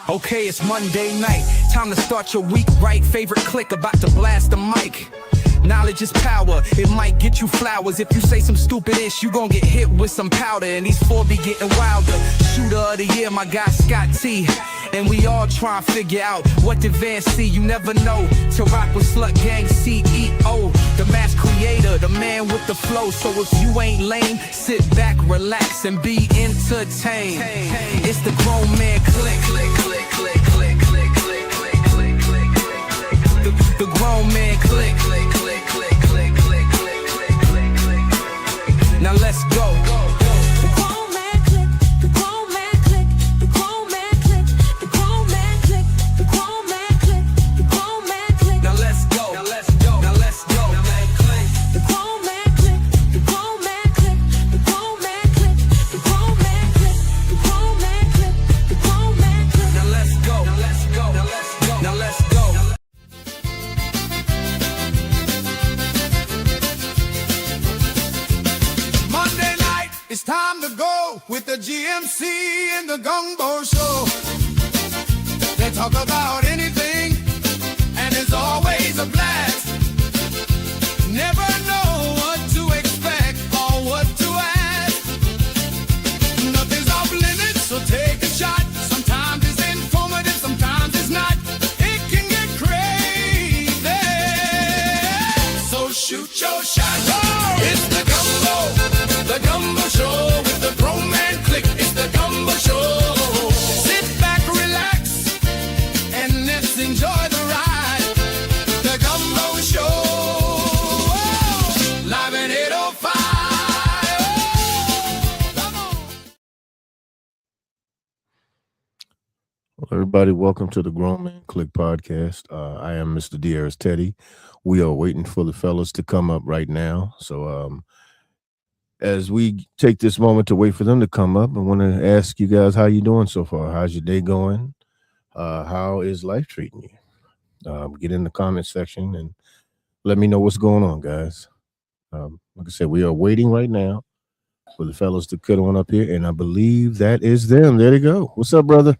Okay, it's Monday night. Time to start your week right. Favorite clique about to blast the mic. Knowledge is power. It might get you flowers. If you say some stupid ish, you gon' get hit with some powder. And these four be getting wilder. Shooter of the year, my guy Scott T. And we all try and figure out what the Van see. You never know. To rock with Slut Gang CEO, the mass creator, the man with the flow. So if you ain't lame, sit back, relax, and be entertained. It's the grown man clique. The grown man clique. Now let's go. The grown man clique, the grown man clique, the grown man clique, the grown man clique, the grown man clique, the grown man clique. Now let's go. Now let's go. Now let's go. The grown man clique, the grown man clique, the grown man clique, the grown man clique, the grown man clique, the grown man clique. Now let's go. Now let's go. Now let's go. Now let's go. Monday night, it's time to go with the GMC and the Gumbo show. They talk about anything, and it's always a blast. Never know what to expect or what to ask. Nothing's off limits, so take a shot. Sometimes it's informative, sometimes it's not. It can get crazy, so shoot your shot. It's the Gumbo Show with the grown man clique. It's the Gumbo Show. Sit back, relax, and let's enjoy the ride. The Gumbo Show, live in 805. Come on. Well, everybody, welcome to the Grown Man Clique podcast. I am Mr. Diaz Teddy. We are waiting for the fellas to come up right now. So as we take this moment to wait for them to come up, I want to ask you guys how you doing so far. How's your day going? How is life treating you? Get in the comment section and let me know what's going on, guys. Like I said, we are waiting right now for the fellas to cut on up here, and I believe that is them. There they go. What's up, brother?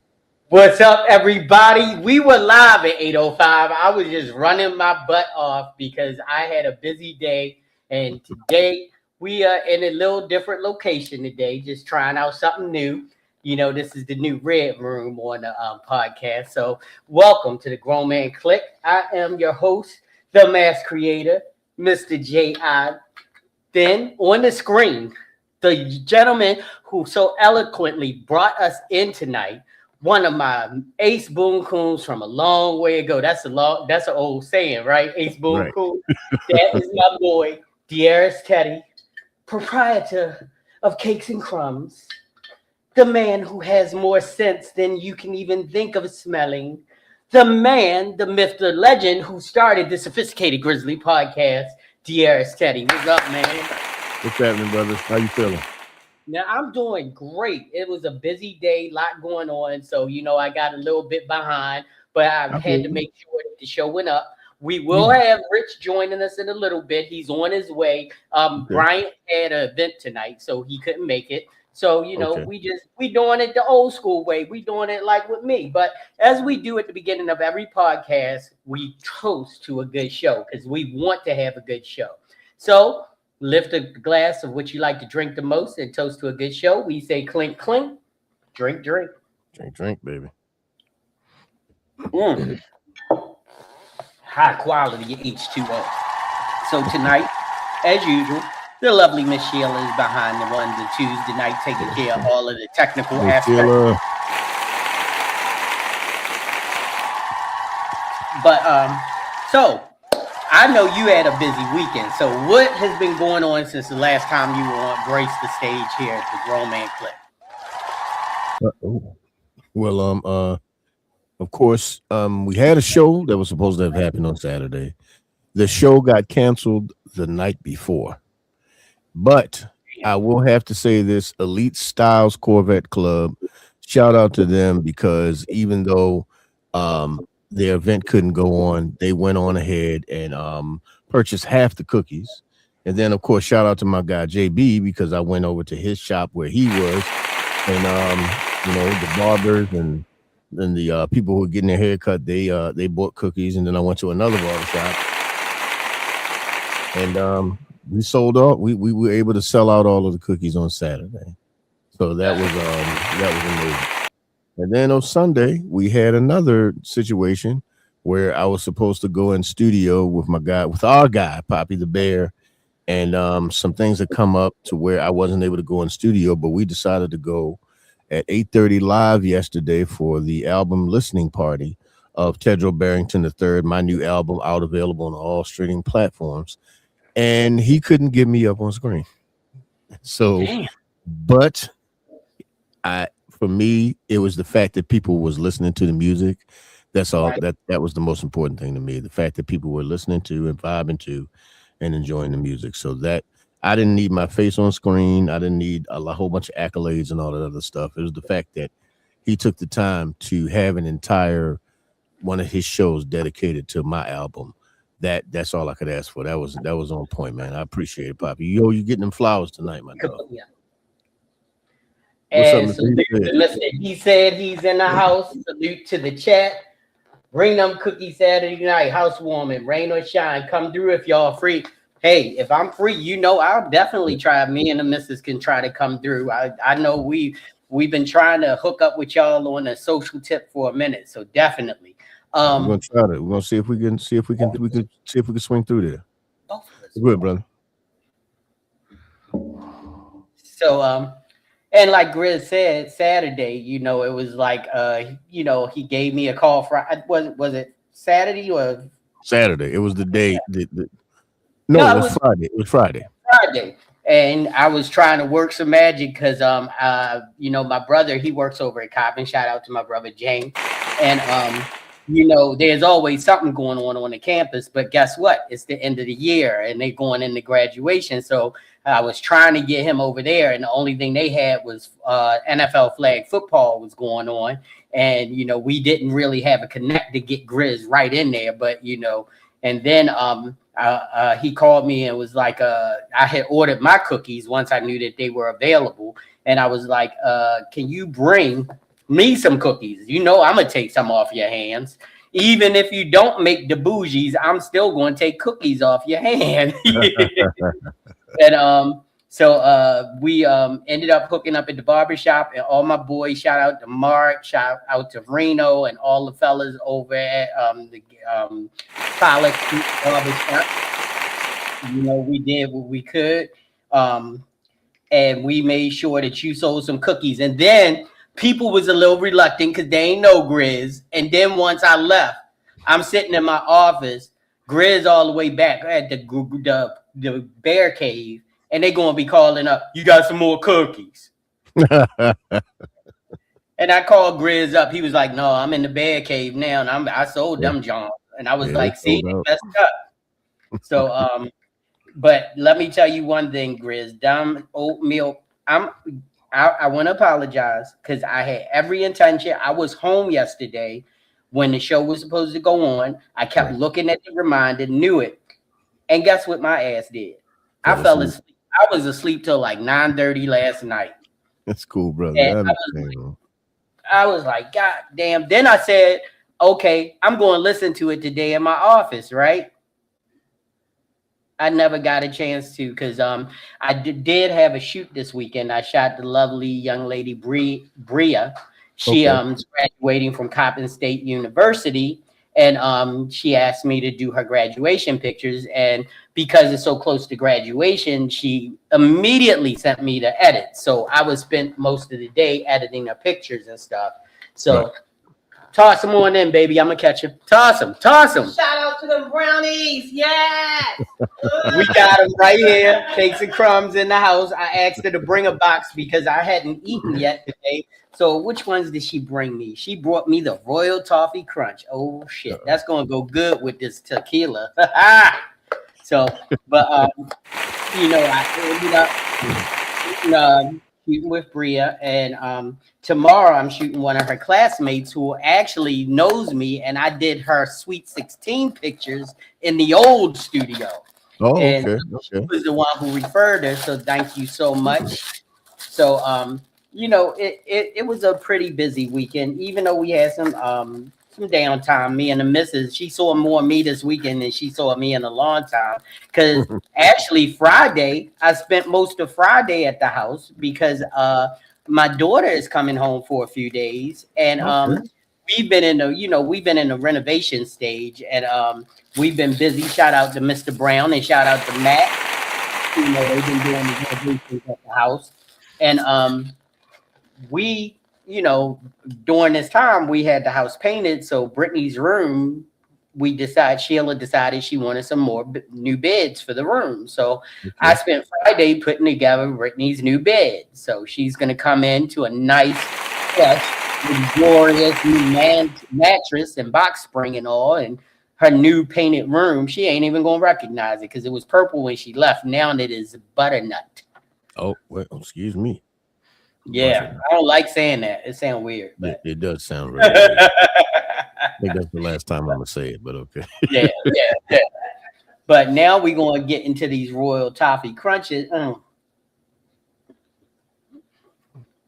What's up, everybody? We were live at 8:05. I was just running my butt off because I had a busy day, and today we are in a little different location today, just trying out something new. You know, this is the new Red Room on the podcast. So welcome to the Grown Man Clique. I am your host, the mass creator, Mr. J.I. Then on the screen, the gentleman who so eloquently brought us in tonight, one of my ace boon coons from a long way ago. That's an old saying, right? Ace boon Right. coon. That is my boy, Diaz Teddy, proprietor of Cakes and Crumbs, the man who has more sense than you can even think of smelling, the man, the myth, the legend who started the Sophisticated Grizzly podcast, Diaz Teddy. What's up, man? What's happening, brother? How you feeling? Now, I'm doing great. It was a busy day, lot going on. So, you know, I got a little bit behind, but I had to make sure that the show went up. We will have Rich joining us in a little bit. He's on his way. Bryant had an event tonight, so he couldn't make it. So, you know, we doing it the old school way. We doing it like with me. But as we do at the beginning of every podcast, we toast to a good show because we want to have a good show. So lift a glass of what you like to drink the most and toast to a good show. We say clink, clink, drink, drink. Drink, baby. High quality H2O. So tonight, as usual, the lovely Miss Sheila is behind the ones and twos tonight, taking care of all of the technical aspects. But so I know you had a busy weekend. So what has been going on since the last time you were on Grace the stage here at the Grown Man Clique? Well, of course, we had a show that was supposed to have happened on Saturday. The show got canceled the night before. But I will have to say this, Elite Styles Corvette Club, shout out to them because even though their event couldn't go on, they went on ahead and purchased half the cookies. And then, of course, shout out to my guy, JB, because I went over to his shop where he was. And, you know, the barbers and people who were getting their hair cut, they bought cookies, and then I went to another barbershop, and we sold out. We were able to sell out all of the cookies on Saturday, so that was amazing. And then on Sunday, we had another situation where I was supposed to go in studio with our guy, Poppy the Bear, and some things had come up to where I wasn't able to go in studio, but we decided to go at 8:30 live yesterday for the album listening party of Tedro Barrington III, my new album out available on all streaming platforms. And he couldn't get me up on screen. So, Damn. but for me, it was the fact that people was listening to the music. That's all. Right. That was the most important thing to me. The fact that people were listening to and vibing to and enjoying the music. So that I didn't need my face on screen. I didn't need a whole bunch of accolades and all that other stuff. It was the fact that he took the time to have an entire one of his shows dedicated to my album. That's all I could ask for. That was on point, man. I appreciate it, Poppy. Yo, you getting them flowers tonight, my dog. Yeah. What's up, And Mr. salute to Mr. He said he's in the house. Salute to the chat. Bring them cookies Saturday night. Housewarming, rain or shine. Come through if y'all free. Hey, if I'm free, I'll definitely try. Me and the missus can try to come through. I know we've been trying to hook up with y'all on a social tip for a minute, so definitely. We're gonna try it. We're gonna see if we can swing through there. Both of us. Good, brother. So and like Grizz said, Saturday, it was like he gave me a call for was it Saturday or Saturday? It was the day. No, it was Friday. It was Friday. Friday. And I was trying to work some magic because my brother, he works over at Coppin. Shout out to my brother James. And there's always something going on the campus, but guess what? It's the end of the year and they're going into graduation. So I was trying to get him over there, and the only thing they had was NFL flag football was going on. And we didn't really have a connect to get Grizz right in there, but and then he called me and was like, I had ordered my cookies once I knew that they were available. And I was like, can you bring me some cookies? I'm going to take some off your hands. Even if you don't make the bougies, I'm still going to take cookies off your hand. And so we ended up hooking up at the barbershop, and all my boys, shout out to Mark, shout out to Reno, and all the fellas over at the College Barbershop. We did what we could. And we made sure that you sold some cookies. And then people was a little reluctant because they ain't know Grizz. And then once I left, I'm sitting in my office, Grizz all the way back at the bear cave, and they gonna be calling up, you got some more cookies? And I called Grizz up. He was like, no, I'm in the bear cave now, and I sold them John. And I was like, see, they messed up. So but let me tell you one thing, Grizz, dumb oatmeal. I want to apologize because I had every intention. I was home yesterday when the show was supposed to go on. I kept looking at the reminder, knew it. And guess what my ass did? I fell asleep. I was asleep till like 9:30 last night. That's cool, brother. I was like, God damn. Then I said, okay, I'm going to listen to it today in my office, right? I never got a chance to because I did have a shoot this weekend. I shot the lovely young lady Bria. She is graduating from Coppin State University, and she asked me to do her graduation pictures. And because it's so close to graduation, she immediately sent me to edit. So I was spent most of the day editing her pictures and stuff. So toss them on in, baby. I'm gonna catch you. Toss them. Shout out to them brownies. Yes. We got them right here. Cakes and crumbs in the house. I asked her to bring a box because I hadn't eaten yet today. So which ones did she bring me? She brought me the Royal Toffee Crunch. Oh shit, that's gonna go good with this tequila. So, but I ended up shooting with Bria, and tomorrow I'm shooting one of her classmates who actually knows me, and I did her Sweet 16 pictures in the old studio. Oh, and she was the one who referred her, so thank you so much. So it was a pretty busy weekend, even though we had some downtime. Me and the missus, she saw more of me this weekend than she saw me in a long time. Because actually, Friday, I spent most of Friday at the house because my daughter is coming home for a few days, and we've been in the renovation stage, and we've been busy. Shout out to Mr. Brown and shout out to Matt. They've been doing the renovations at the house, and we, during this time we had the house painted. So Brittany's room, Sheila decided she wanted some more new beds for the room. So I spent Friday putting together Brittany's new bed. So she's going to come into a nice, fresh, glorious new mattress and box spring and all. And her new painted room, she ain't even going to recognize it because it was purple when she left. Now it is butternut. Oh, well, excuse me. Yeah, I don't like saying that. It sounds weird. But. It does sound really weird. I think that's the last time I'm gonna say it, but okay. yeah. But now we're gonna get into these royal toffee crunches.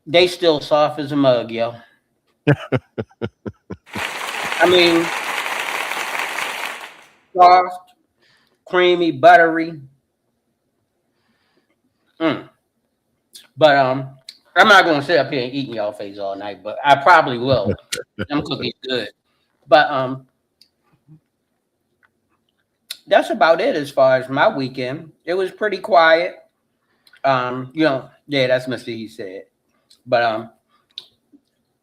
They still soft as a mug, yo. I mean, soft, creamy, buttery. But I'm not gonna sit up here and eat in y'all face all night, but I probably will. Them cookies good. But that's about it as far as my weekend. It was pretty quiet. Yeah, that's Mr. He said. But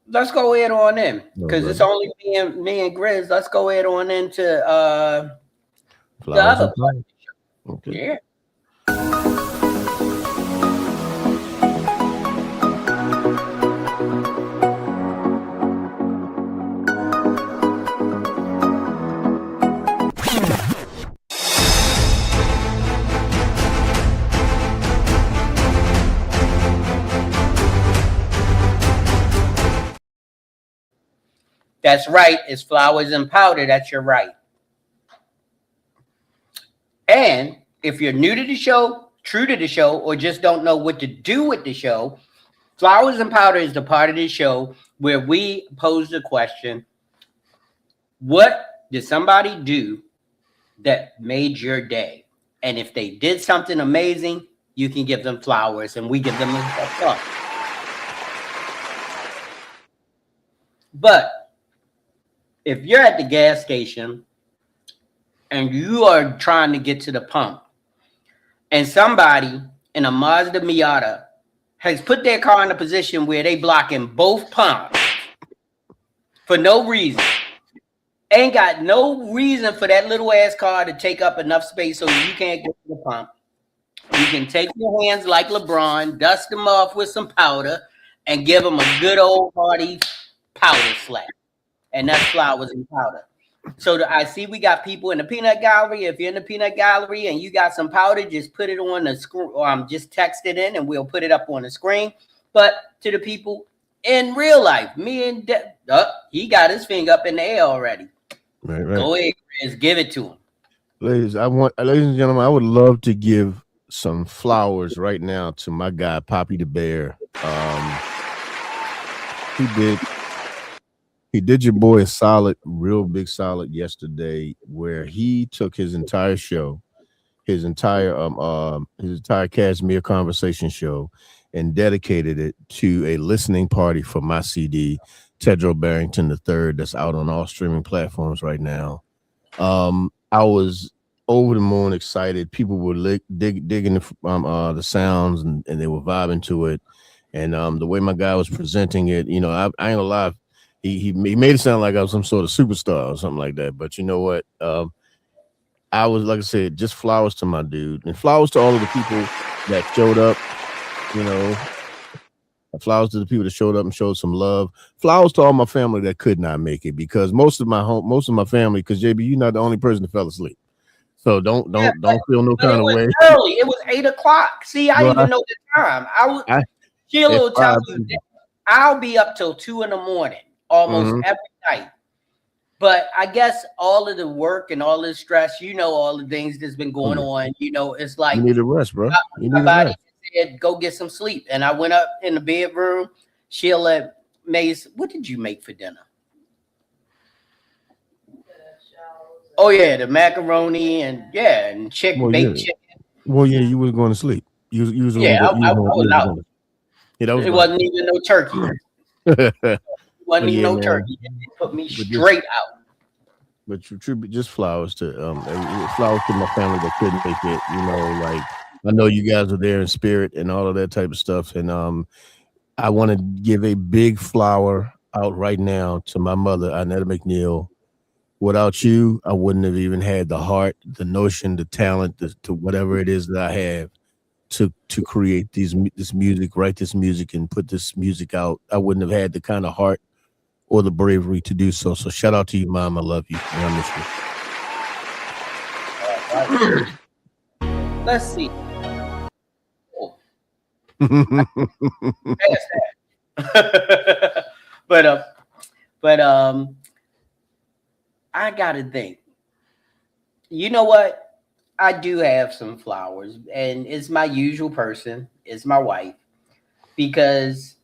let's go ahead on in because it's only me and Grizz. Let's go ahead on into the other part. Okay. Yeah. That's right. It's flowers and powder. That's your right. And if you're new to the show, true to the show, or just don't know what to do with the show, Flowers and Powder is the part of the show where we pose the question, what did somebody do that made your day? And if they did something amazing, you can give them flowers and we give them a thumbs up. But if you're at the gas station and you are trying to get to the pump and somebody in a Mazda Miata has put their car in a position where they blocking both pumps for no reason, ain't got no reason for that little ass car to take up enough space so you can't get to the pump, you can take your hands like LeBron, dust them off with some powder, and give them a good old hearty powder slap. And that's Flowers and Powder. So I see we got people in the peanut gallery. If you're in the peanut gallery and you got some powder, just put it on the screen, or just text it in and we'll put it up on the screen. But to the people in real life, me and he got his finger up in the air already. Right. Go ahead, Chris, give it to him. Ladies and gentlemen, I would love to give some flowers right now to my guy, Poppy the Bear. He did your boy a solid, real big solid yesterday, where he took his entire show, his entire Cashmere Conversation show, and dedicated it to a listening party for my CD, Tedro Barrington III, that's out on all streaming platforms right now. I was over the moon excited. People were digging the sounds and they were vibing to it. And the way my guy was presenting it, I ain't gonna lie. He made it sound like I was some sort of superstar or something like that. But you know what? I was, like I said, just flowers to my dude. And flowers to all of the people that showed up, Flowers to the people that showed up and showed some love. Flowers to all my family that could not make it, because most of my family, because JB, you're not the only person that fell asleep. So don't feel no kind of way. Early. It was 8 o'clock. See, I even know the time. Sheila will tell you that I'll be up till 2 a.m. almost every night. But I guess all of the work and all the stress, all the things that's been going on, it's like you need a rest, bro. You need my a body rest. bed, go get some sleep. And I went up in the bedroom. She'll let Mace, what did you make for dinner? Oh yeah, the macaroni and chicken, Well, baked yeah. chicken. Well, yeah, you was going to sleep. You was Yeah, gonna go. I was out. Yeah, that was It fine. wasn't even no turkey. But Wasn't even yeah, no man. turkey. It put me But just straight out. but you tribute just flowers to flowers to my family that couldn't make it. You know, like I know you guys are there in spirit and all of that type of stuff. And I want to give a big flower out right now to my mother, Annetta McNeil. Without you, I wouldn't have even had the heart, the notion, the talent, to whatever it is that I have to create this music, write this music, and put this music out. I wouldn't have had the kind of heart or the bravery to do so. So shout out to you, Mom. I love you, and I Let's see. Oh, miss past that. but I gotta think. You know what? I do have some flowers, and it's my usual person. It's my wife because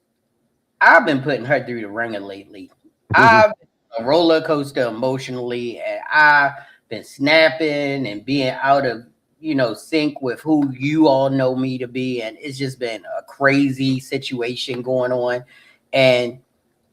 I've been putting her through the ringer lately. I've been a roller coaster emotionally, and I've been snapping and being out of sync with who you all know me to be, and it's just been a crazy situation going on. And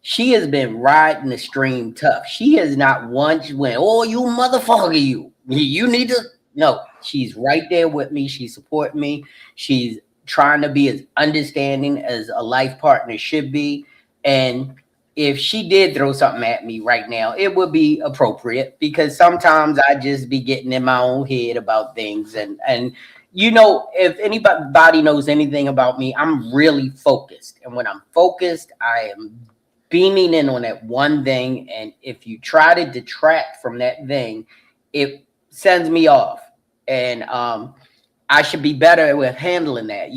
she has been riding the stream tough. She has not once went, "Oh, you motherfucker, you need to." No, she's right there with me. She's supporting me. She's trying to be as understanding as a life partner should be. And if she did throw something at me right now, it would be appropriate because sometimes I just be getting in my own head about things. And if anybody knows anything about me, I'm really focused. And when I'm focused, I am beaming in on that one thing. And if you try to detract from that thing, it sends me off. And I should be better with handling that.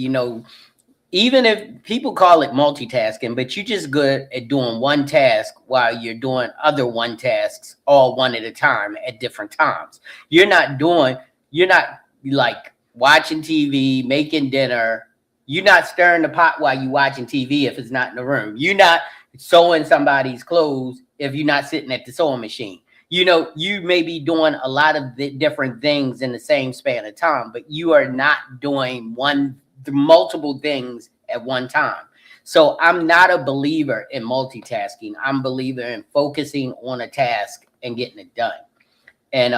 Even if people call it multitasking, but you're just good at doing one task while you're doing other one tasks all one at a time at different times. You're not like watching TV, making dinner. You're not stirring the pot while you're watching TV if it's not in the room. You're not sewing somebody's clothes if you're not sitting at the sewing machine. You may be doing a lot of different things in the same span of time, but you are not doing multiple things at one time. So I'm not a believer in multitasking. I'm a believer in focusing on a task and getting it done. And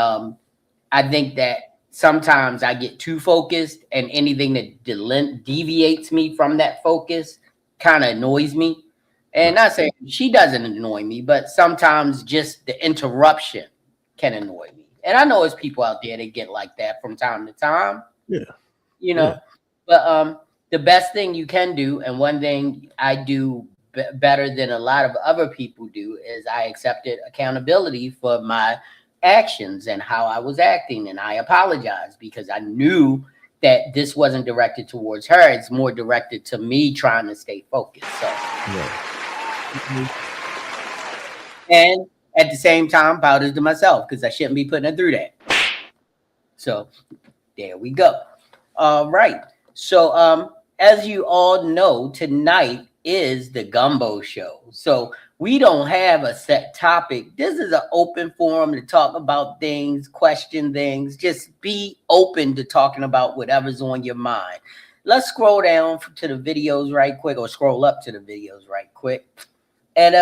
I think that sometimes I get too focused, and anything that deviates me from that focus kind of annoys me. And not saying she doesn't annoy me, but sometimes just the interruption can annoy me. And I know there's people out there that get like that from time to time. Yeah. But the best thing you can do, and one thing I do better than a lot of other people do, is I accepted accountability for my actions and how I was acting, and I apologized because I knew that this wasn't directed towards her. It's more directed to me trying to stay focused. So, and at the same time, powders to myself because I shouldn't be putting her through that. So there we go. All right. So as you all know, tonight is the Gumbo show. So we don't have a set topic. This is an open forum to talk about things, question things, just be open to talking about whatever's on your mind. Let's scroll down to the videos right quick, or scroll up to the videos right quick. And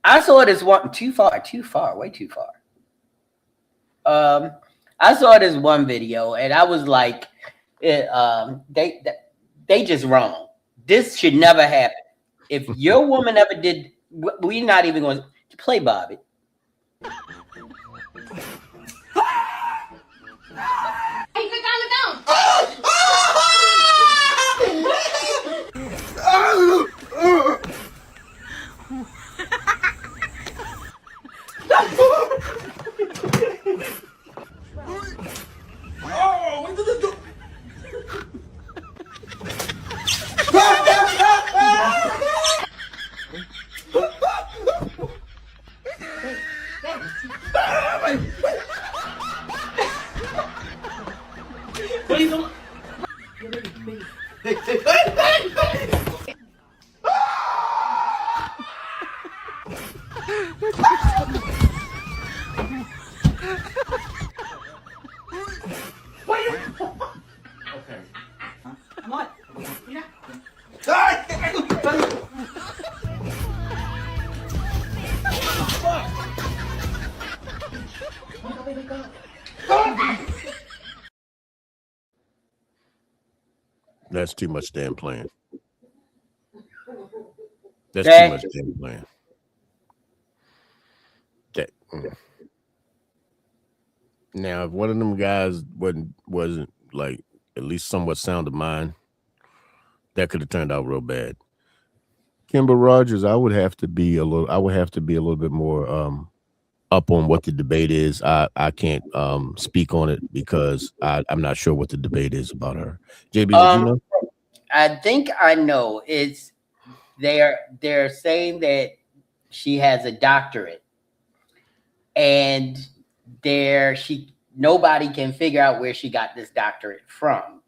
I saw this one way too far. I saw this one video and I was like, they just wrong. This should never happen. If your woman ever did, we're not even going to play Bobby. That's too much damn playing. That's That- too much damn playing. That, Now, if one of them guys wasn't like at least somewhat sound of mind, that could have turned out real bad. Kimber Rogers, I would have to be a little bit more up on what the debate is. I can't speak on it because I'm not sure what the debate is about her. JB, did you know? I think I know. They're saying that she has a doctorate, and nobody can figure out where she got this doctorate from.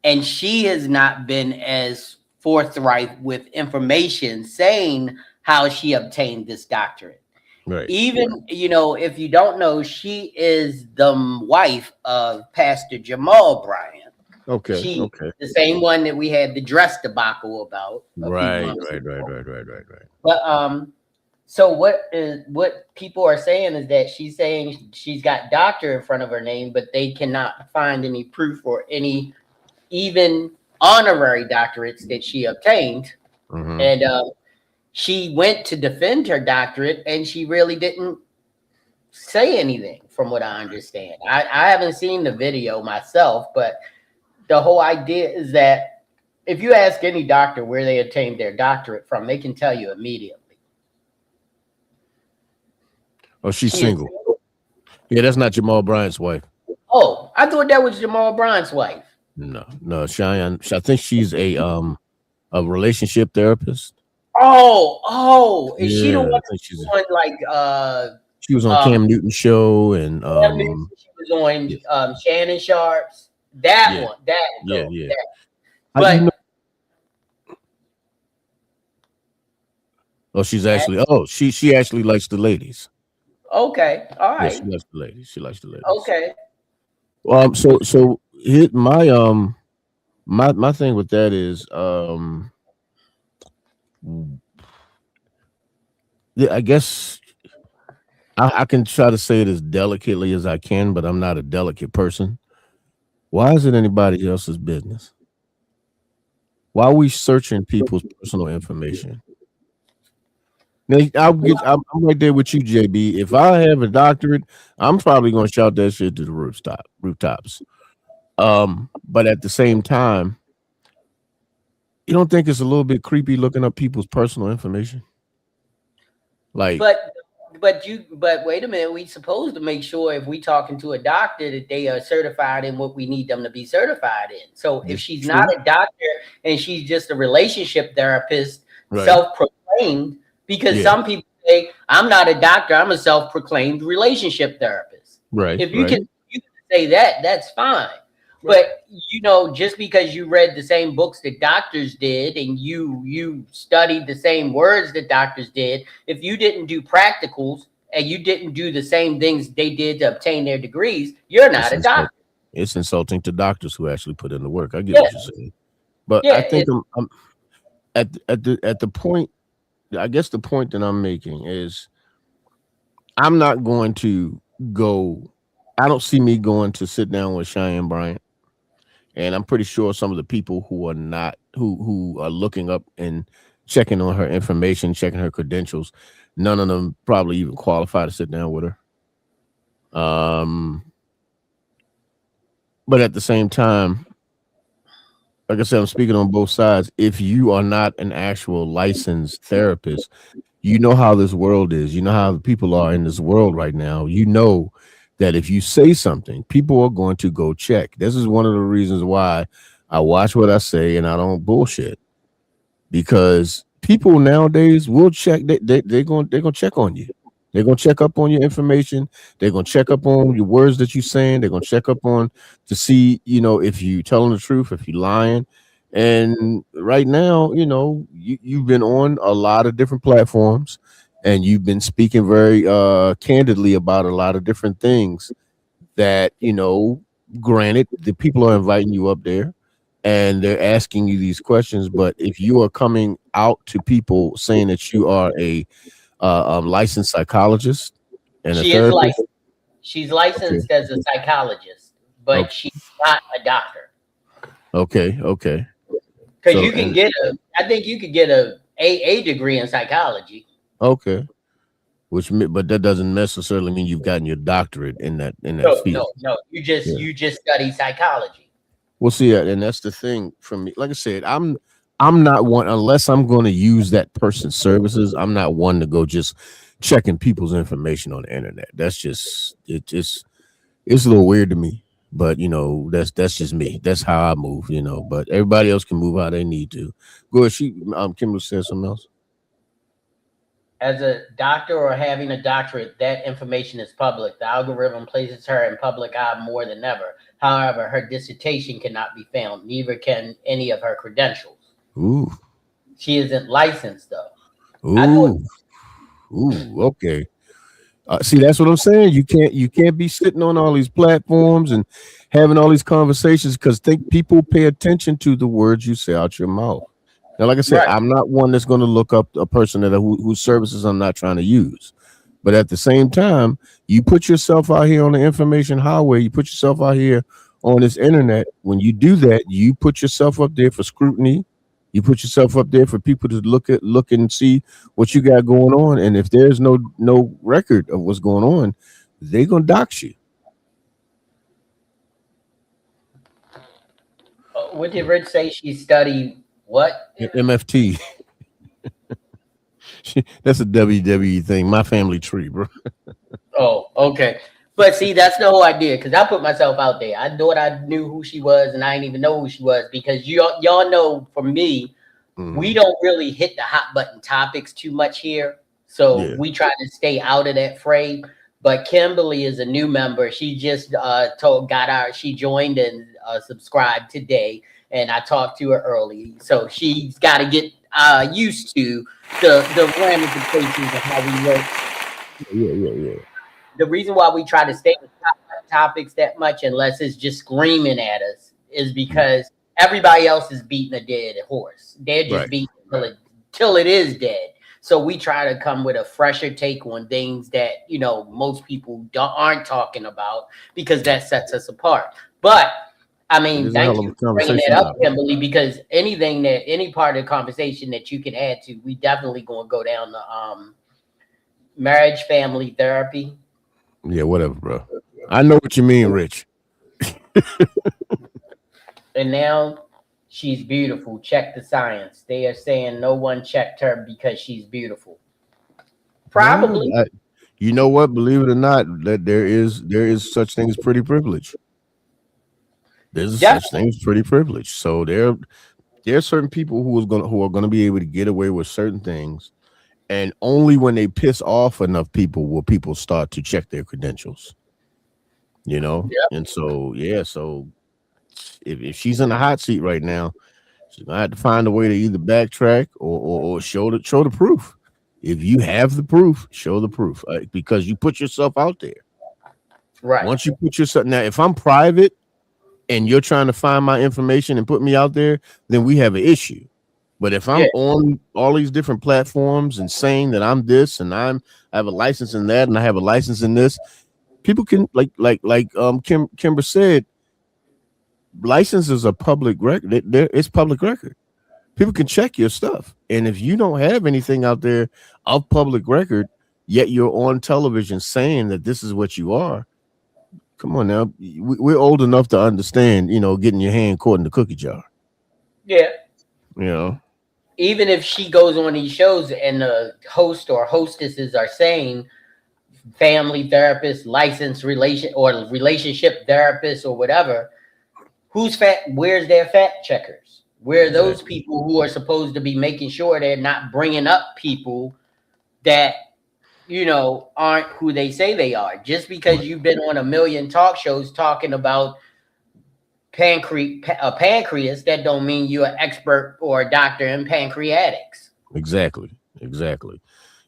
And she has not been as forthright with information saying how she obtained this doctorate. Right. Even, if you don't know, she is the wife of Pastor Jamal Bryant. Okay. The same one that we had the dress debacle about. Right. But so what people are saying is that she's saying she's got doctor in front of her name, but they cannot find any proof or any even honorary doctorates that she obtained. And she went to defend her doctorate, and she really didn't say anything, from what I understand. I haven't seen the video myself, but the whole idea is that if you ask any doctor where they obtained their doctorate from, they can tell you immediately. Oh, she's single. Yeah, that's not Jamal Bryant's wife. Oh, I thought that was Jamal Bryant's wife. No, Cheyenne. I think she's a relationship therapist. Oh, is she the one she's on like she was on Cam Newton's show, and she was on Shannon Sharp's one. That yeah. But she's actually she actually likes the ladies. Okay, all right. Yeah, she likes the ladies. Okay. So here, my thing with that is I guess I can try to say it as delicately as I can, but I'm not a delicate person. Why is it anybody else's business? Why are we searching people's personal information? Now, I'm right there with you, JB. If I have a doctorate, I'm probably going to shout that shit to the rooftops. But at the same time, you don't think it's a little bit creepy looking up people's personal information? Like, but wait a minute. We supposed to make sure if we talking to a doctor that they are certified in what we need them to be certified in. So if she's not a doctor and she's just a relationship therapist, self-proclaimed, because some people say, I'm not a doctor, I'm a self-proclaimed relationship therapist. Right. If you can say that, that's fine. But just because you read the same books that doctors did and you studied the same words that doctors did, if you didn't do practicals and you didn't do the same things they did to obtain their degrees, you're not a doctor. It's insulting to doctors who actually put in the work. I get what you're saying, but I think I'm at the point. I guess the point that I'm making is I'm not going to go. I don't see me going to sit down with Cheyenne Bryant. And I'm pretty sure some of the people who are not who are looking up and checking on her information, checking her credentials, none of them probably even qualify to sit down with her. But at the same time, like I said, I'm speaking on both sides. If you are not an actual licensed therapist, you know how this world is. You know how the people are in this world right now. You know that if you say something, people are going to go check. This is one of the reasons why I watch what I say and I don't bullshit, because people nowadays will check. They're gonna check on you. They're gonna check up on your information. They're gonna check up on your words that you're saying. They're gonna check up on to see, if you telling the truth, if you're lying. And right now, you've been on a lot of different platforms, and you've been speaking very candidly about a lot of different things that, granted, the people are inviting you up there and they're asking you these questions. But if you are coming out to people saying that you are a licensed psychologist and a She is therapist, licensed. She's okay, licensed as a psychologist, but okay, she's not a doctor. okay. Because So, you can and get I think you could get a AA degree in psychology. okay, but that doesn't necessarily mean you've gotten your doctorate in that No, field. no, no. You Yeah. just study psychology. Well, see, and that's the thing for me. Like I said, I'm not one unless I'm going to use that person's services. I'm not one to go just checking people's information on the internet. That's just it's a little weird to me. But that's just me. That's how I move. But everybody else can move how they need to. Go ahead. Kimberly said something else. As a doctor or having a doctorate, that information is public. The algorithm places her in public eye more than ever. However, her dissertation cannot be found, neither can any of her credentials. Ooh, She isn't licensed, though. I thought, ooh, ooh. Okay. See, that's what I'm saying. You can't be sitting on all these platforms and having all these conversations because think people pay attention to the words you say out your mouth. Now, like I said, right. I'm not one that's going to look up a person whose services I'm not trying to use. But at the same time, you put yourself out here on the information highway. You put yourself out here on this internet. When you do that, you put yourself up there for scrutiny. You put yourself up there for people to look and see what you got going on. And if there's no record of what's going on, they're gonna dox you. What did Rich say? She studied what? MFT. That's a WWE thing. My family tree, bro. Oh, okay. But see, that's the whole idea. Because I put myself out there. I thought I knew who she was, and I didn't even know who she was. Because y'all know, for me, we Mhm. don't really hit the hot button topics too much here. So Yeah. we try to stay out of that frame. But Kimberly is a new member. She just she joined and subscribed today. And I talked to her early. So she's got to get used to the ramifications of how we work. Yeah. The reason why we try to stay with topics that much, unless it's just screaming at us, is Mhm. because everybody else is beating a dead horse. They're just Right. beating till it is dead. So we try to come with a fresher take on things that most people aren't talking about because that sets us apart. But I It mean, is a thank hell of you a for bringing conversation that up, topic. Kimberly, because any part of the conversation that you can add to, we definitely gonna go down the marriage family therapy. Yeah, whatever, bro. I know what you mean, Rich. And now she's beautiful. Check the science. They are saying no one checked her because she's beautiful. Nah, Probably. you know what? Believe it or not, that there is such thing as pretty privilege. There's a such Definitely. thing as pretty privilege. So there are certain people who are gonna be able to get away with certain things, and only when they piss off enough people will people start to check their credentials. And so yeah, so if she's in the hot seat right now, she's gonna have to find a way to either backtrack or show the proof. If you have the proof, show the proof because you put yourself out there. Right. Once you put yourself now, if I'm private and you're trying to find my information and put me out there, then we have an issue. But if Yeah. I'm on all these different platforms and saying that I'm this and I have a license in that and I have a license in this, people can Kimber said, licenses are public record. It's public record. People can check your stuff. And if you don't have anything out there of public record, yet you're on television saying that this is what you are, come on now. We're old enough to understand, getting your hand caught in the cookie jar. Yeah. You know, Even if she goes on these shows and the host or hostesses are saying family therapist, licensed relationship therapist or whatever, where's their fact checkers? Where are those exactly. people who are supposed to be making sure they're not bringing up people that aren't who they say they are? Just because Right. you've been on a million talk shows talking about pancreas, that don't mean you're an expert or a doctor in pancreatics. Exactly.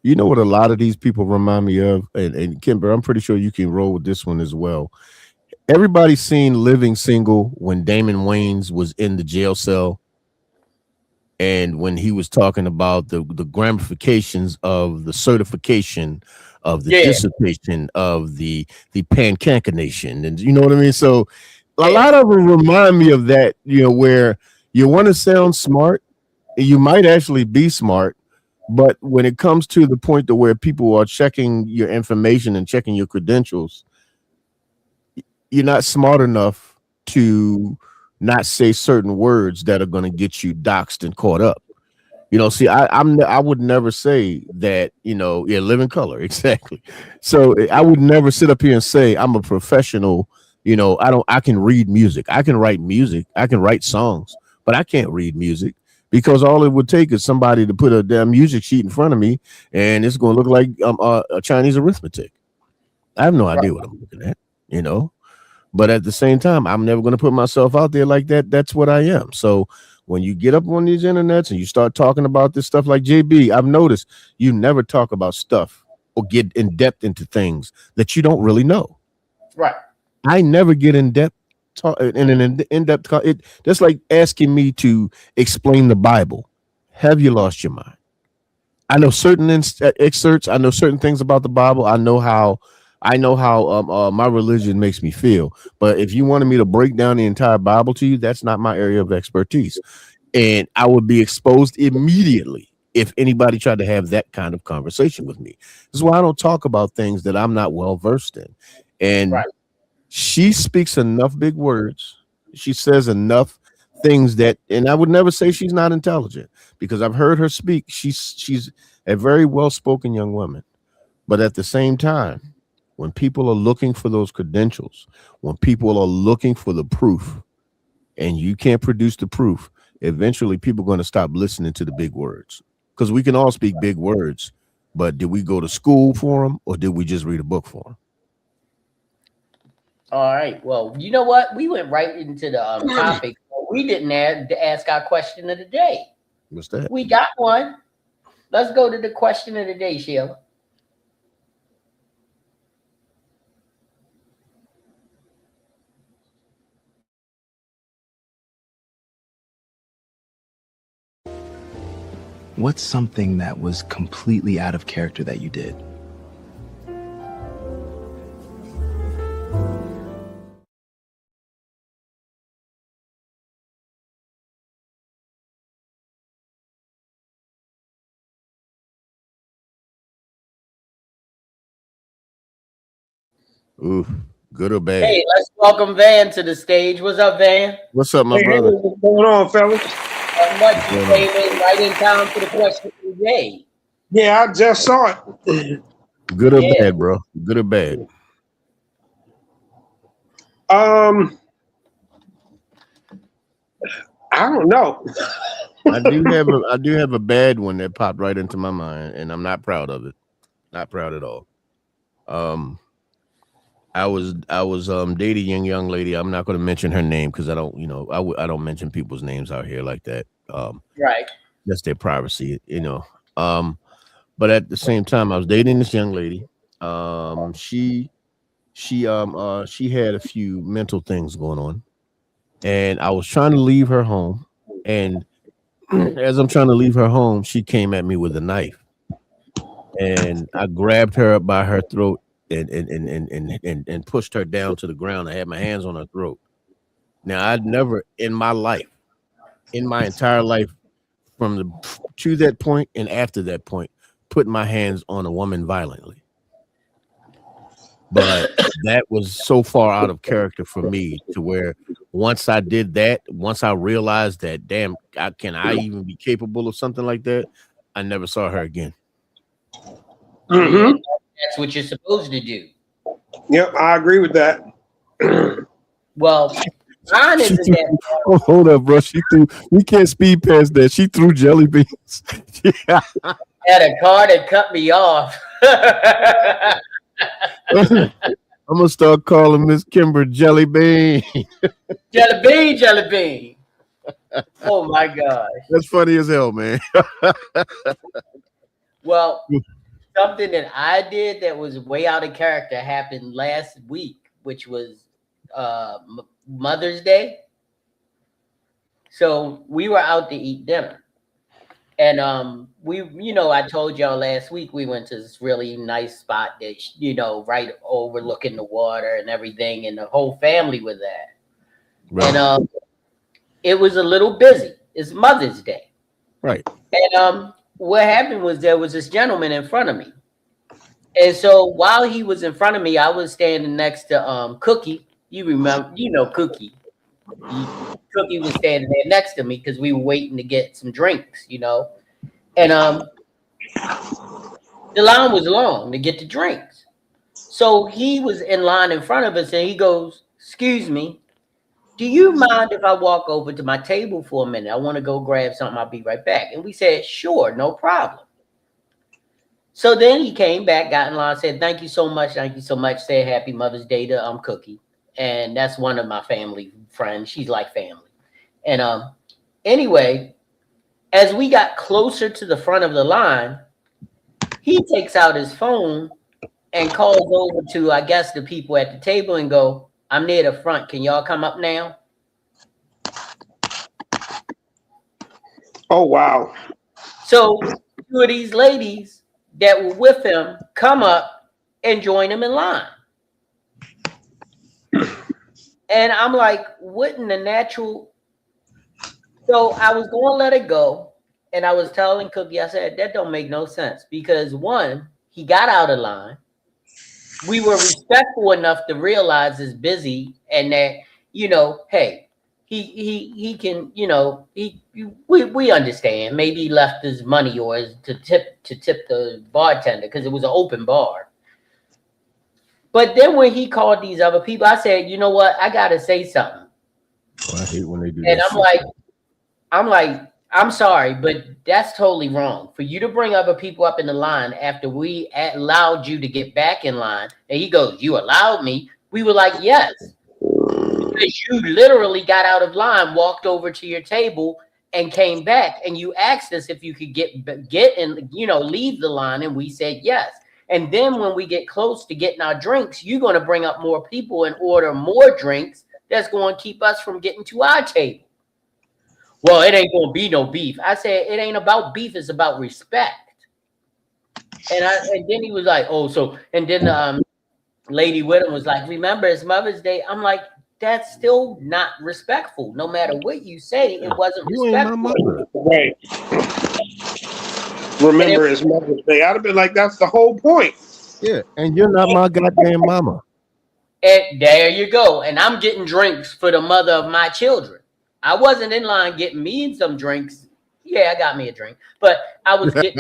You know what a lot of these people remind me of, and Kimber, I'm pretty sure you can roll with this one as well. Everybody's seen Living Single when Damon Wayans was in the jail cell, and when he was talking about the ramifications of the certification of the dissertation of the pancakenation, and you know what I mean. So a lot of them remind me of that. Where you want to sound smart, and you might actually be smart, but when it comes to the point to where people are checking your information and checking your credentials, you're not smart enough to not say certain words that are going to get you doxxed and caught up. See, I would never say that, live in color. Exactly. So I would never sit up here and say I'm a professional. I can read music. I can write music. I can write songs, but I can't read music because all it would take is somebody to put a damn music sheet in front of me and it's going to look like a Chinese arithmetic. I have no idea what I'm looking at, but at the same time, I'm never going to put myself out there like that. That's what I am. So when you get up on these internets and you start talking about this stuff like JB, I've noticed you never talk about stuff or get in depth into things that you don't really know. Right. I never get in depth in an in-depth. That's like asking me to explain the Bible. Have you lost your mind? I know certain excerpts. I know certain things about the Bible. I know how my religion makes me feel. But if you wanted me to break down the entire Bible to you, that's not my area of expertise. And I would be exposed immediately if anybody tried to have that kind of conversation with me. This is why I don't talk about things that I'm not well versed in. And she speaks enough big words. She says enough things and I would never say she's not intelligent because I've heard her speak. She's a very well-spoken young woman. But at the same time, when people are looking for those credentials, when people are looking for the proof, and you can't produce the proof, eventually people are going to stop listening to the big words. Because we can all speak big words, but did we go to school for them or did we just read a book for them? All right. Well, you know what? We went right into the topic. We didn't ask our question of the day. What's that? We got one. Let's go to the question of the day, Sheila. What's something that was completely out of character that you did? Ooh, good or bad? Hey, let's welcome Van to the stage. What's up, Van? What's up, my brother? What's going on, fellas? Much you came in right in time for the question of the day. Yeah, I just saw it. Good or bad, bro? Good or bad? I don't know. I do have a bad one that popped right into my mind, and I'm not proud of it. Not proud at all. I was dating a young lady. I'm not going to mention her name because I don't, I don't mention people's names out here like that. Right. That's their privacy, But at the same time, I was dating this young lady. She had a few mental things going on, and I was trying to leave her home. And as I'm trying to leave her home, she came at me with a knife, and I grabbed her up by her throat and pushed her down to the ground. I had my hands on her throat. Now, I'd never in my entire life, to that point and after that point, put my hands on a woman violently. But that was so far out of character for me to where once I did that, once I realized that, damn, can I even be capable of something like that? I never saw her again. Mm-hmm. That's what you're supposed to do. Yep, I agree with that. Well, mine isn't that. Oh, hold up, bro. We can't speed past that. She threw jelly beans. Yeah. Had a car that cut me off. I'm gonna start calling Miss Kimber Jelly Bean. Jelly bean, jelly bean. Oh my gosh. That's funny as hell, man. Well, something that I did that was way out of character happened last week, which was Mother's Day. So we were out to eat dinner. And I told y'all last week we went to this really nice spot that right overlooking the water and everything, and the whole family was there. Right. And it was a little busy. It's Mother's Day. Right. And what happened was there was this gentleman in front of me. And so while he was in front of me, I was standing next to Cookie. You remember, Cookie. Cookie was standing there next to me because we were waiting to get some drinks, And the line was long to get the drinks. So he was in line in front of us and he goes, "Excuse me, do you mind if I walk over to my table for a minute? I want to go grab something. I'll be right back." And we said, "Sure, no problem." So then he came back, got in line, said, "Thank you so much. Thank you so much." Said Happy Mother's Day to Cookie. And that's one of my family friends. She's like family. And anyway, as we got closer to the front of the line, he takes out his phone and calls over to, I guess, the people at the table and go, "I'm near the front. Can y'all come up now?" Oh, wow. So two of these ladies that were with him come up and join him in line. And I'm like, what in the natural? So I was going to let it go. And I was telling Cookie, I said, that don't make no sense. Because one, he got out of line. We were respectful enough to realize it's busy and that, hey, he can, we understand. Maybe he left his money or to tip the bartender because it was an open bar. But then when he called these other people, I said, you know what? I got to say something. Well, I hate when they do And that. I'm like, I'm sorry, but that's totally wrong. For you to bring other people up in the line after we allowed you to get back in line. And he goes, "You allowed me?" We were like, "Yes." Because you literally got out of line, walked over to your table and came back. And you asked us if you could get and, leave the line. And we said yes. And then when we get close to getting our drinks, you're going to bring up more people and order more drinks. That's going to keep us from getting to our table. Well, it ain't going to be no beef. I said, it ain't about beef. It's about respect. And then he was like, "Oh, so," and then lady with him was like, "Remember, it's Mother's Day." I'm like, that's still not respectful. No matter what you say, it wasn't You ain't my respectful. mother. Right. Remember, it's Mother's Day. I'd have been like, that's the whole point. Yeah, and you're not my goddamn mama. And there you go. And I'm getting drinks for the mother of my children. I wasn't in line getting me some drinks. Yeah, I got me a drink, but I was getting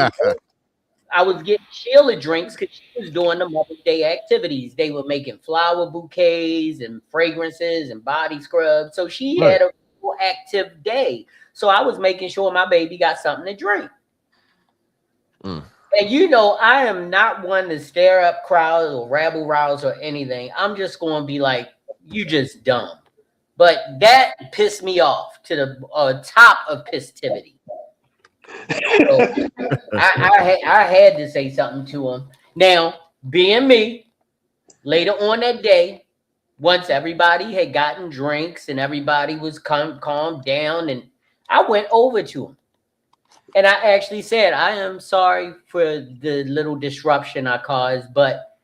Sheila drinks because she was doing the Mother's Day activities. They were making flower bouquets and fragrances and body scrubs. So she had a real active day. So I was making sure my baby got something to drink. And I am not one to stare up crowds or rabble rouse or anything. I'm just going to be like, you just dumb. But that pissed me off to the top of pissivity. So I had to say something to him. Now, being me, later on that day, once everybody had gotten drinks and everybody was calmed down, and I went over to him. And I actually said, "I am sorry for the little disruption I caused, but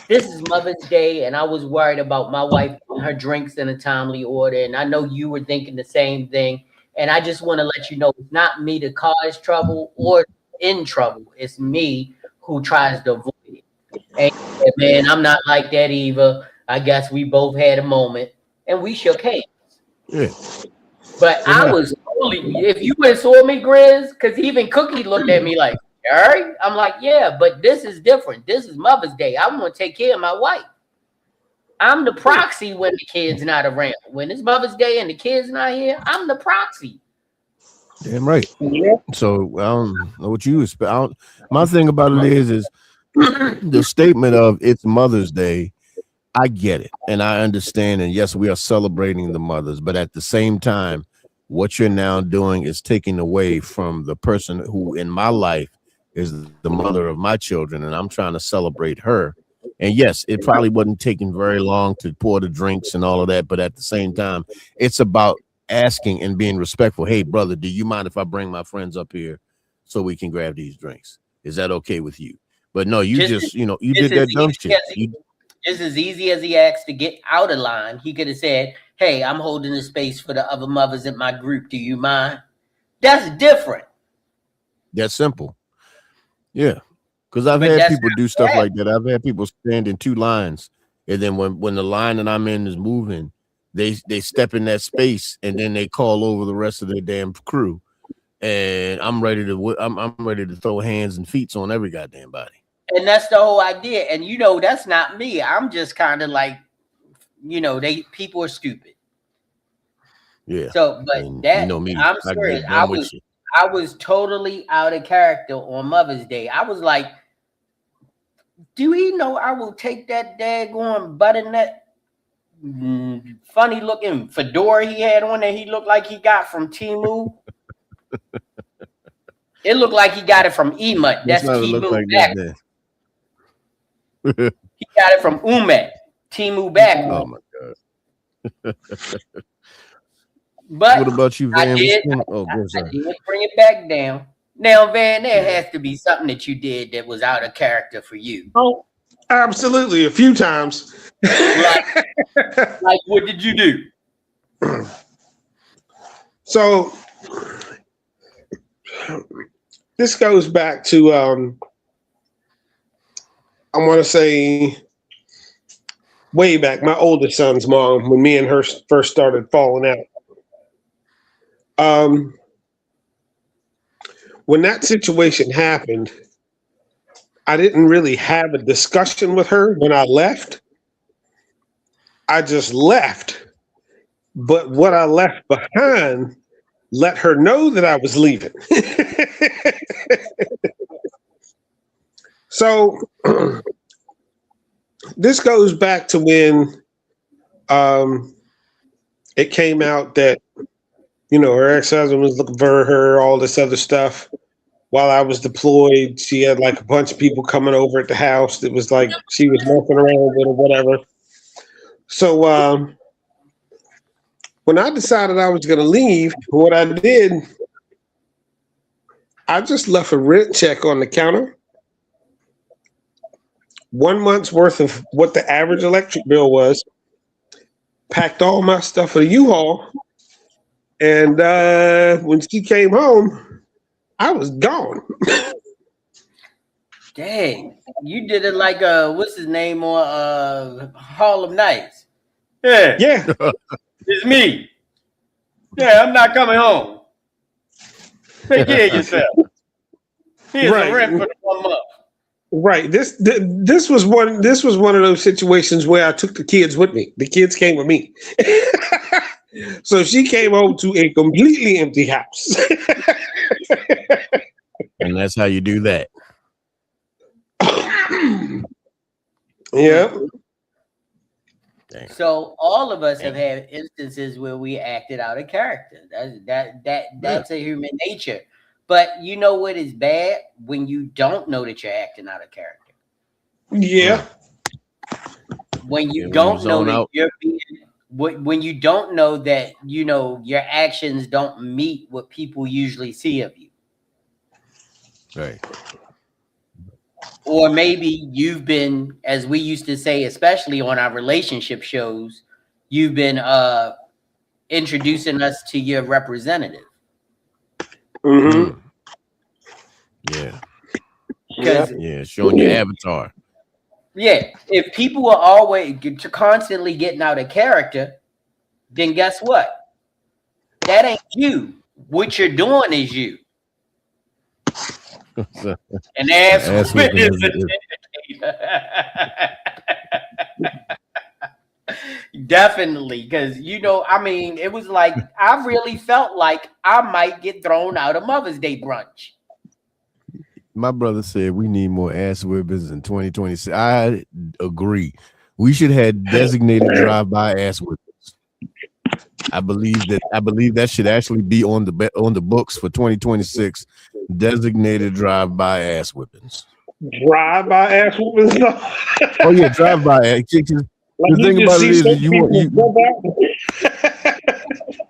this is Mother's Day, and I was worried about my wife and her drinks in a timely order, and I know you were thinking the same thing. And I just want to let you know it's not me to cause trouble or in trouble. It's me who tries to avoid it." And he said, "Man, I'm not like that either. I guess we both had a moment." And we shook hands. Yeah. But I was totally, if you would have saw me, Grizz, because even Cookie looked at me like, "All right." I'm like, "Yeah, but this is different. This is Mother's Day. I'm going to take care of my wife. I'm the proxy when the kid's not around. When it's Mother's Day and the kid's not here, I'm the proxy." Damn right. Yeah. So I don't know what you expect. My thing about it is the statement of "it's Mother's Day." I get it, and I understand, and yes, we are celebrating the mothers, but at the same time, what you're now doing is taking away from the person who in my life is the mother of my children, and I'm trying to celebrate her. And yes, it probably wasn't taking very long to pour the drinks and all of that, but at the same time, it's about asking and being respectful. Hey, brother, do you mind if I bring my friends up here so we can grab these drinks? Is that okay with you? But no, you just you did that dumb shit. Just as easy as he asked to get out of line, he could have said, "Hey, I'm holding the space for the other mothers in my group. Do you mind?" That's different. That's simple. Yeah. Because I've had people do stuff like that. I've had people stand in two lines, and then when the line that I'm in is moving, they step in that space, and then they call over the rest of their damn crew. And I'm ready to throw hands and feet on every goddamn body. And that's the whole idea. And that's not me. I'm just kind of like, people are stupid. Yeah. So, but and that me, I'm serious. I was totally out of character on Mother's Day. I was like, do he know I will take that daggone butternut funny looking fedora he had on that he looked like he got from Temu? It looked like he got it from Emut. That's Temu like back. He got it from Umet. Temu back. Oh my god. But what about you, Van? I did bring it back down. Now, Van, there has to be something that you did that was out of character for you. Oh, absolutely. A few times. Like what did you do? So this goes back to I want to say way back, my oldest son's mom, when me and her first started falling out. When that situation happened, I didn't really have a discussion with her when I left. I just left. But what I left behind let her know that I was leaving. So this goes back to when it came out that, her ex-husband was looking for her, all this other stuff. While I was deployed, she had like a bunch of people coming over at the house. It was like she was messing around with or whatever. So when I decided I was going to leave, what I did, I just left a rent check on the counter. 1 month's worth of what the average electric bill was. Packed all my stuff in a U-Haul. And when she came home, I was gone. Dang, you did it like what's his name on Harlem Nights? Yeah, it's me. Yeah, I'm not coming home. Take care of yourself. Here's a rent for 1 month. Right. This was one of those situations where I took the kids with me. The kids came with me. So she came home to a completely empty house. And that's how you do that. Yeah. Dang. So all of us have had instances where we acted out of character. That's a human nature. But you know what is bad? When you don't know that you're acting out of character. Yeah. When you don't know that you're being, when you don't know that your actions don't meet what people usually see of you. Right. Or maybe you've been, as we used to say, especially on our relationship shows, you've been introducing us to your representative. Mm-hmm. Yeah, showing your avatar. Yeah, if people are always constantly getting out of character, then guess what? That ain't you. What you're doing is you. An ass whipping. Definitely, because it was like I really felt like I might get thrown out of Mother's Day brunch. My brother said we need more ass whippers in 2026. I agree. We should have designated drive-by ass whippings. I believe that should actually be on the books for 2026. Designated drive-by ass whippings. Drive-by ass whoopings. Oh yeah, drive-by ass. The thing about it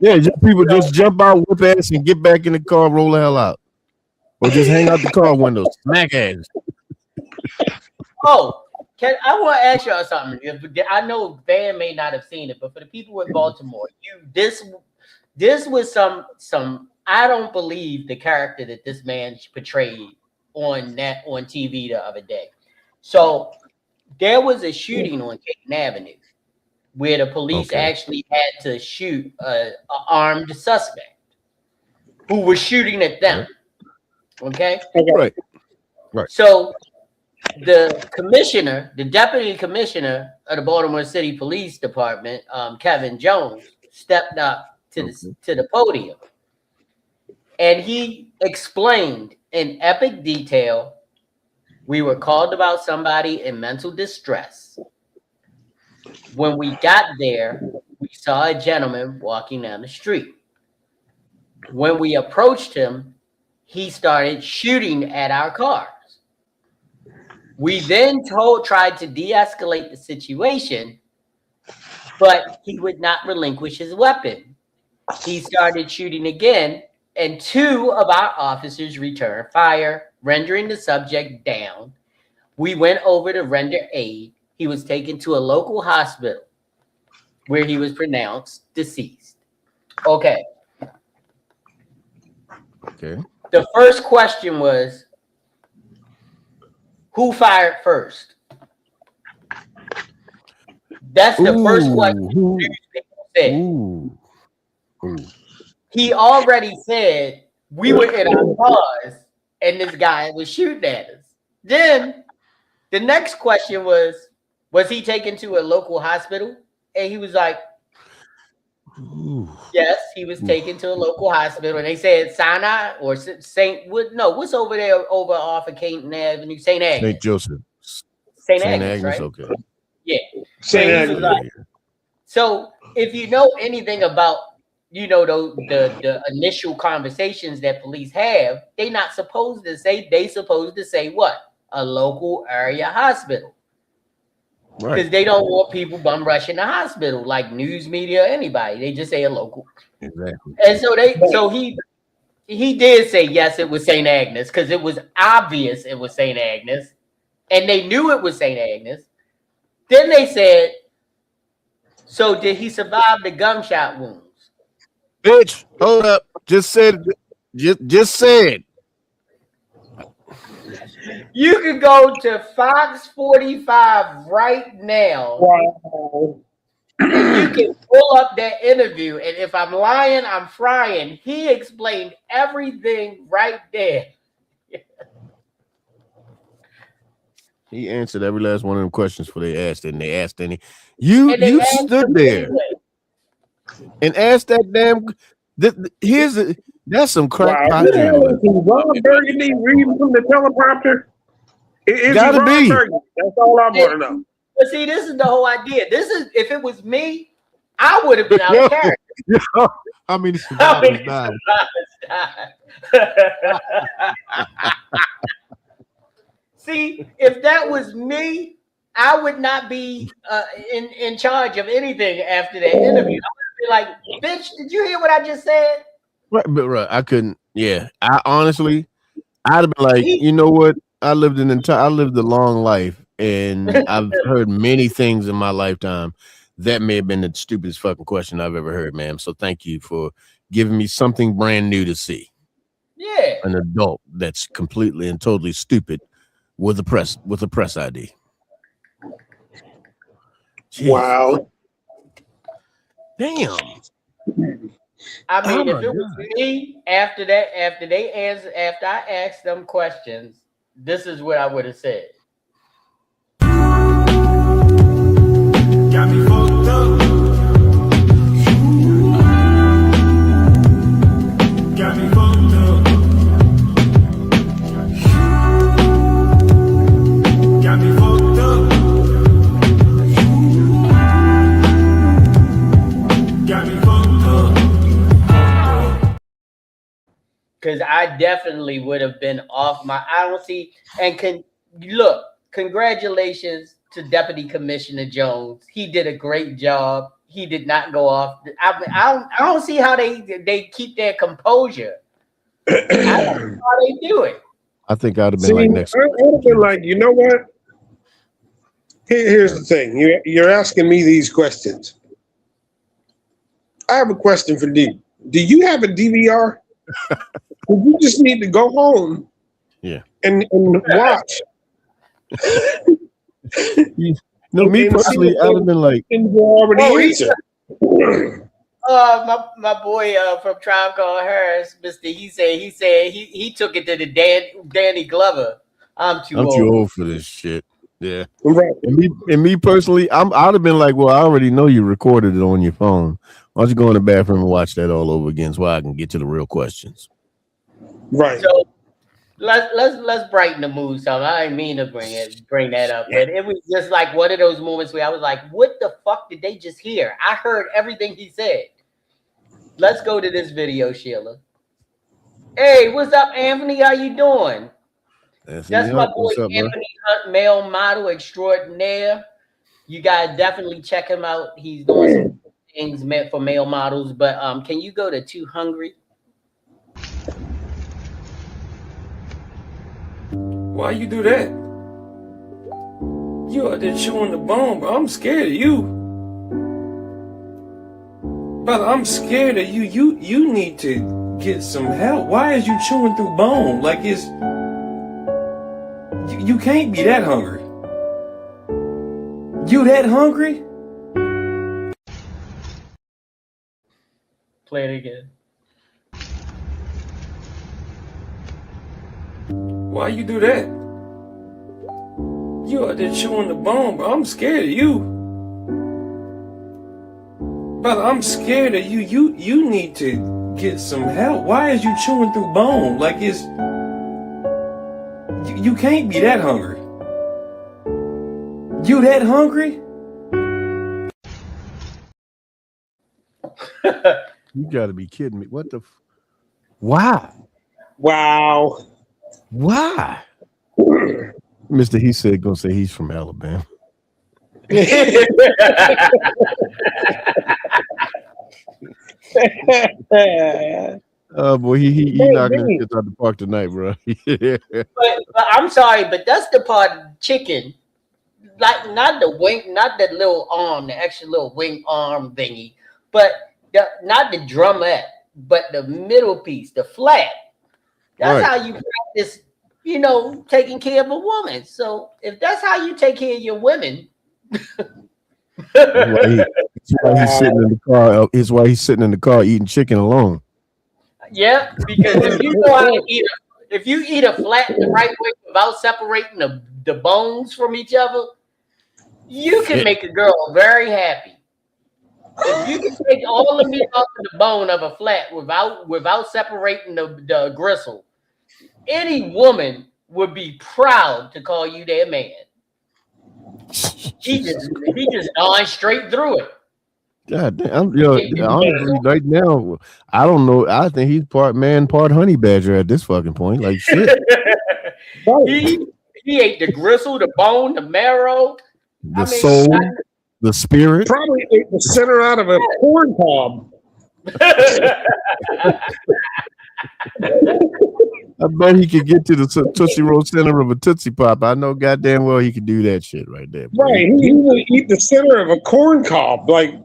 is, people just jump out, whip ass, and get back in the car, roll the hell out, or just hang out the car window, smack ass. Oh, I want to ask y'all something. I know Van may not have seen it, but for the people in Baltimore, this was some. I don't believe the character that this man portrayed on TV the other day. So there was a shooting on Caton Avenue where the police actually had to shoot an armed suspect who was shooting at them. Okay? Right. So the deputy commissioner of the Baltimore City Police Department, Kevin Jones, stepped up to the podium. And he explained in epic detail, we were called about somebody in mental distress. When we got there, we saw a gentleman walking down the street. When we approached him, he started shooting at our cars. We then tried to de-escalate the situation, but he would not relinquish his weapon. He started shooting again, and 2 of our officers returned fire, rendering the subject down. We went over to render aid. He was taken to a local hospital where he was pronounced deceased. Okay. The first question was, who fired first? That's the first question said. He already said we were in our cars and this guy was shooting at us. Then the next question was he taken to a local hospital? And he was like, yes, he was taken to a local hospital. And they said Sinai or what's over there over off of Caton Avenue? St. Agnes. St. Joseph. St. Agnes, right? Okay. Yeah. St. Agnes. So if you know anything about the initial conversations that police have, they're not supposed to say. They supposed to say what? A local area hospital, because they don't want people bum rushing the hospital like news media or anybody. They just say a local. Exactly. And so he did say yes, it was St. Agnes, because it was obvious it was St. Agnes, and they knew it was St. Agnes. Then they said, so did he survive the gunshot wounds? Bitch, hold up. Just said. You can go to Fox 45 right now. Wow. And you can pull up that interview. And if I'm lying, I'm frying. He explained everything right there. He answered every last one of them questions before they asked it, and they asked any. You stood there and asked that damn. That's some crack pot. Ron Burgundy reading from the teleprompter. Is Gotta be. Burgundy? That's all I want to know. But see, this is the whole idea. If it was me, I would have been out of character. How many survivors died? See, if that was me, I would not be in charge of anything after that interview. I would be like, bitch, did you hear what I just said? Right, I couldn't. Yeah, I'd have been like, you know what? I lived a long life, and I've heard many things in my lifetime. That may have been the stupidest fucking question I've ever heard, ma'am. So thank you for giving me something brand new to see. Yeah, an adult that's completely and totally stupid with a press ID. Jeez. Wow. Damn. I mean, if it was me after I asked them questions, this is what I would have said. Got me fucked up. Got me fucked up. Got me fucked up. because I definitely would have been off my. I don't see. And look, congratulations to Deputy Commissioner Jones. He did a great job. He did not go off. I don't see how they keep their composure. I don't know how they do it. I think I'd have been like next. I would have been like, you know what? Here's the thing. You're asking me these questions. I have a question for D. Do you have a DVR? You just need to go home. Yeah. And watch. No, me personally, I'd have been like, my boy from Tribe Called Harris, Mr. He said he took it to the Danny Glover. I'm too old for this shit. Yeah. Right. And me personally, I'd have been like, well, I already know you recorded it on your phone. Why don't you go in the bathroom and watch that all over again so I can get to the real questions? Right. So let's brighten the mood. So I didn't mean to bring that up, but it was just like one of those moments where I was like, what the fuck did they just hear? I heard everything he said. Let's go to this video, Sheila. Hey, what's up, Anthony? How you doing? That's my boy Anthony Hunt, male model extraordinaire. You guys definitely check him out. He's doing some things meant for male models. But can you go to Too Hungry? Why you do that? You out there chewing the bone, bro. I'm scared of you. Brother, I'm scared of you. You need to get some help. Why is you chewing through bone? Like you can't be that hungry. You that hungry? Play it again. Why you do that? You out there chewing the bone, bro. I'm scared of you. Brother, I'm scared of you. You need to get some help. Why is you chewing through bone? Like you can't be that hungry. You that hungry? You gotta be kidding me. What the why? Wow. Why? Mr. He said gonna say he's from Alabama. Boy, he knocking his kids out the park tonight, bro. but I'm sorry, but that's the part of chicken, like not the wing, not that little arm, the extra little wing arm thingy, but not the drumette, but the middle piece, the flat. That's how you practice, taking care of a woman. So if that's how you take care of your women. That's why he's sitting in the car. It's why he's sitting in the car eating chicken alone. Yeah, because if you know how to eat a flat the right way without separating the bones from each other, you can make a girl very happy. If you can take all the meat off of the bone of a flat without separating the gristle, any woman would be proud to call you their man. He just gnawing straight through it. God damn, honestly, right now, I don't know. I think he's part man, part honey badger at this fucking point. Like shit. he ate the gristle, the bone, the marrow, the soul, the spirit. Probably ate the center out of a corn cob. I bet he could get to the Tootsie Roll center of a Tootsie Pop. I know goddamn well he could do that shit right there. Bro. Right, he would eat the center of a corn cob. Like,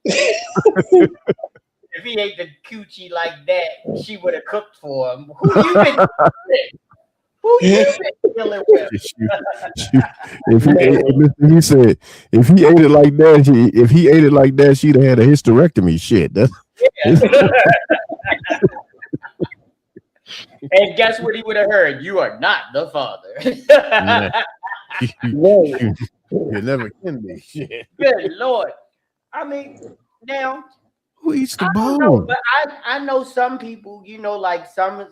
if he ate the coochie like that, she would have cooked for him. Who you been dealing with? He said if he ate it like that, she'd have had a hysterectomy. Shit. That's And guess what he would have heard? You are not the father. You never can be. Shit. Good Lord. I mean, now who eats the bone? Know, but I know some people, like some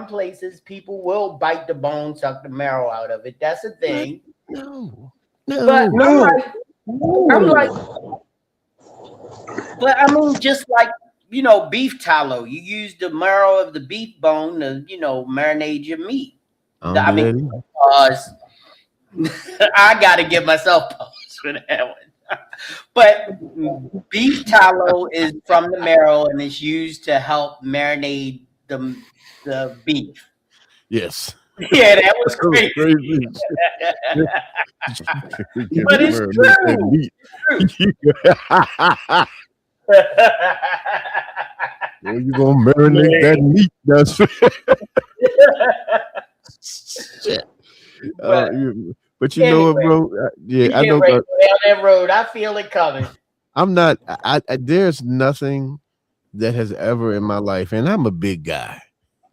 places people will bite the bone, suck the marrow out of it. That's a thing. No. But I'm like, but I mean, just like beef tallow. You use the marrow of the beef bone to, marinate your meat. I mean, I got to give myself pause for that one. But beef tallow is from the marrow and it's used to help marinate the beef. yes. Yeah, that was That crazy. crazy. But it's true. Well, you gonna marinate that meat? That's shit. But you know what, bro? I know. Down that road, I feel it coming. I'm not. There's nothing that has ever in my life, and I'm a big guy,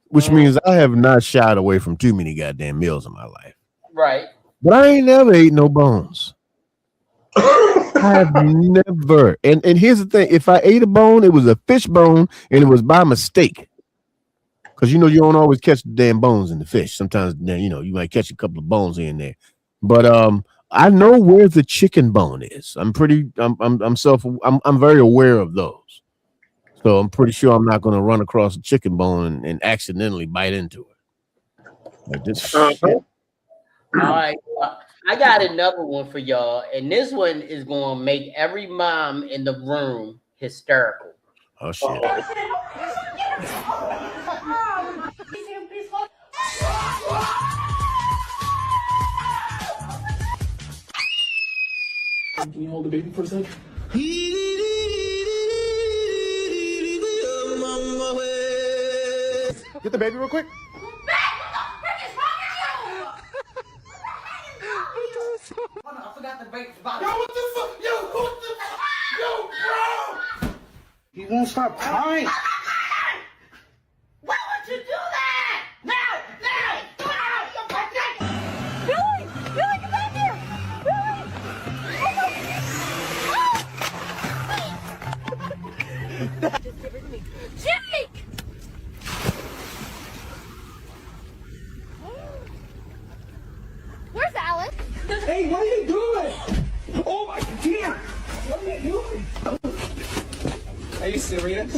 which means I have not shied away from too many goddamn meals in my life. Right. But I ain't never ate no bones. I have never. And here's the thing: if I ate a bone, it was a fish bone, and it was by mistake. Because you don't always catch the damn bones in the fish. Sometimes you might catch a couple of bones here and there. But I know where the chicken bone is. I'm very aware of those. So I'm pretty sure I'm not going to run across a chicken bone and accidentally bite into it. Like this shit. All right. I got another one for y'all, and this one is going to make every mom in the room hysterical. Oh shit. Can you hold the baby for a second? Get the baby real quick. I forgot to break the bottle. Yo, what the fuck? Yo, what the fuck? Yo, bro! He won't stop crying. Why would you do that? No! Billy, get back here! Billy! Just give her to me. Jake! Where's Alex? Hey, what are you doing? Oh my dear! What are you doing? Are you serious?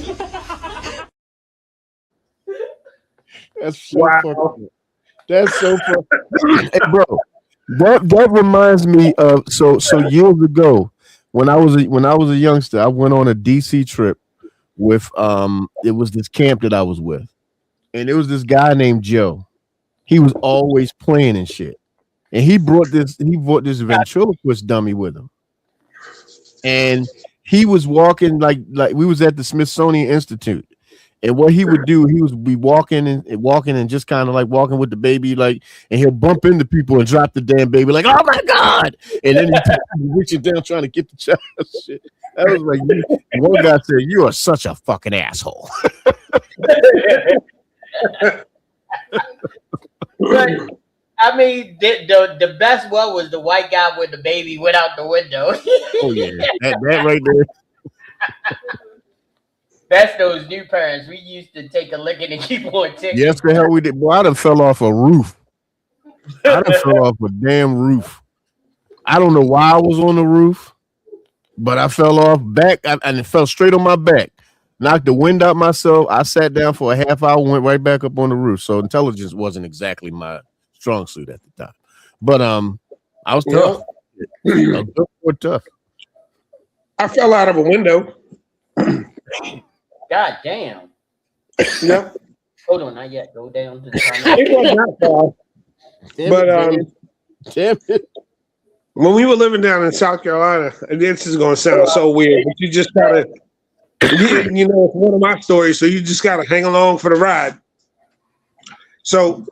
That's so fucking. That's so fucking. Hey, bro, that reminds me of so years ago when I was a youngster. I went on a DC trip with it was this camp that I was with, and there was this guy named Joe. He was always playing and shit, and he brought this ventriloquist dummy with him, and he was walking like we was at the Smithsonian Institute. And what he would do, he would be walking and just kind of like walking with the baby, like, and he'll bump into people and drop the damn baby, like, oh my God. And then he's reaching down trying to get the child. Shit. That was like, one guy said, you are such a fucking asshole. But I mean, the best one was the white guy with the baby went out the window. Oh, yeah. That right there. That's those new parents. We used to take a licking and keep on ticking. Yes, the hell we did. Boy, I done fell off a roof. I done fell off a damn roof. I don't know why I was on the roof, but I fell off back and it fell straight on my back. Knocked the wind out myself. I sat down for a half hour, went right back up on the roof. So intelligence wasn't exactly my strong suit at the time. But I was tough. I was tough. I fell out of a window. God damn. Yep. Hold on, not yet. Go down to the It wasn't that far. But damn it. when we were living down in South Carolina, and this is going to sound so weird, but you just gotta, it's one of my stories, so you just gotta hang along for the ride. So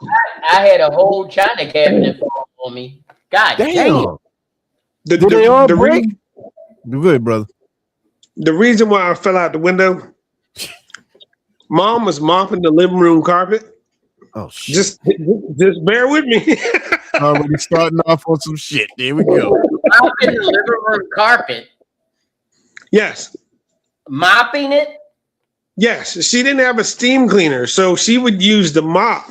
I had a whole China cabinet fall on me. God damn. Did they all break? Good, brother. The reason why I fell out the window, Mom was mopping the living room carpet. Oh shit! Just bear with me. Already starting off on some shit. There we go. Mopping the living room carpet. Yes. Mopping it? Yes. She didn't have a steam cleaner, so she would use the mop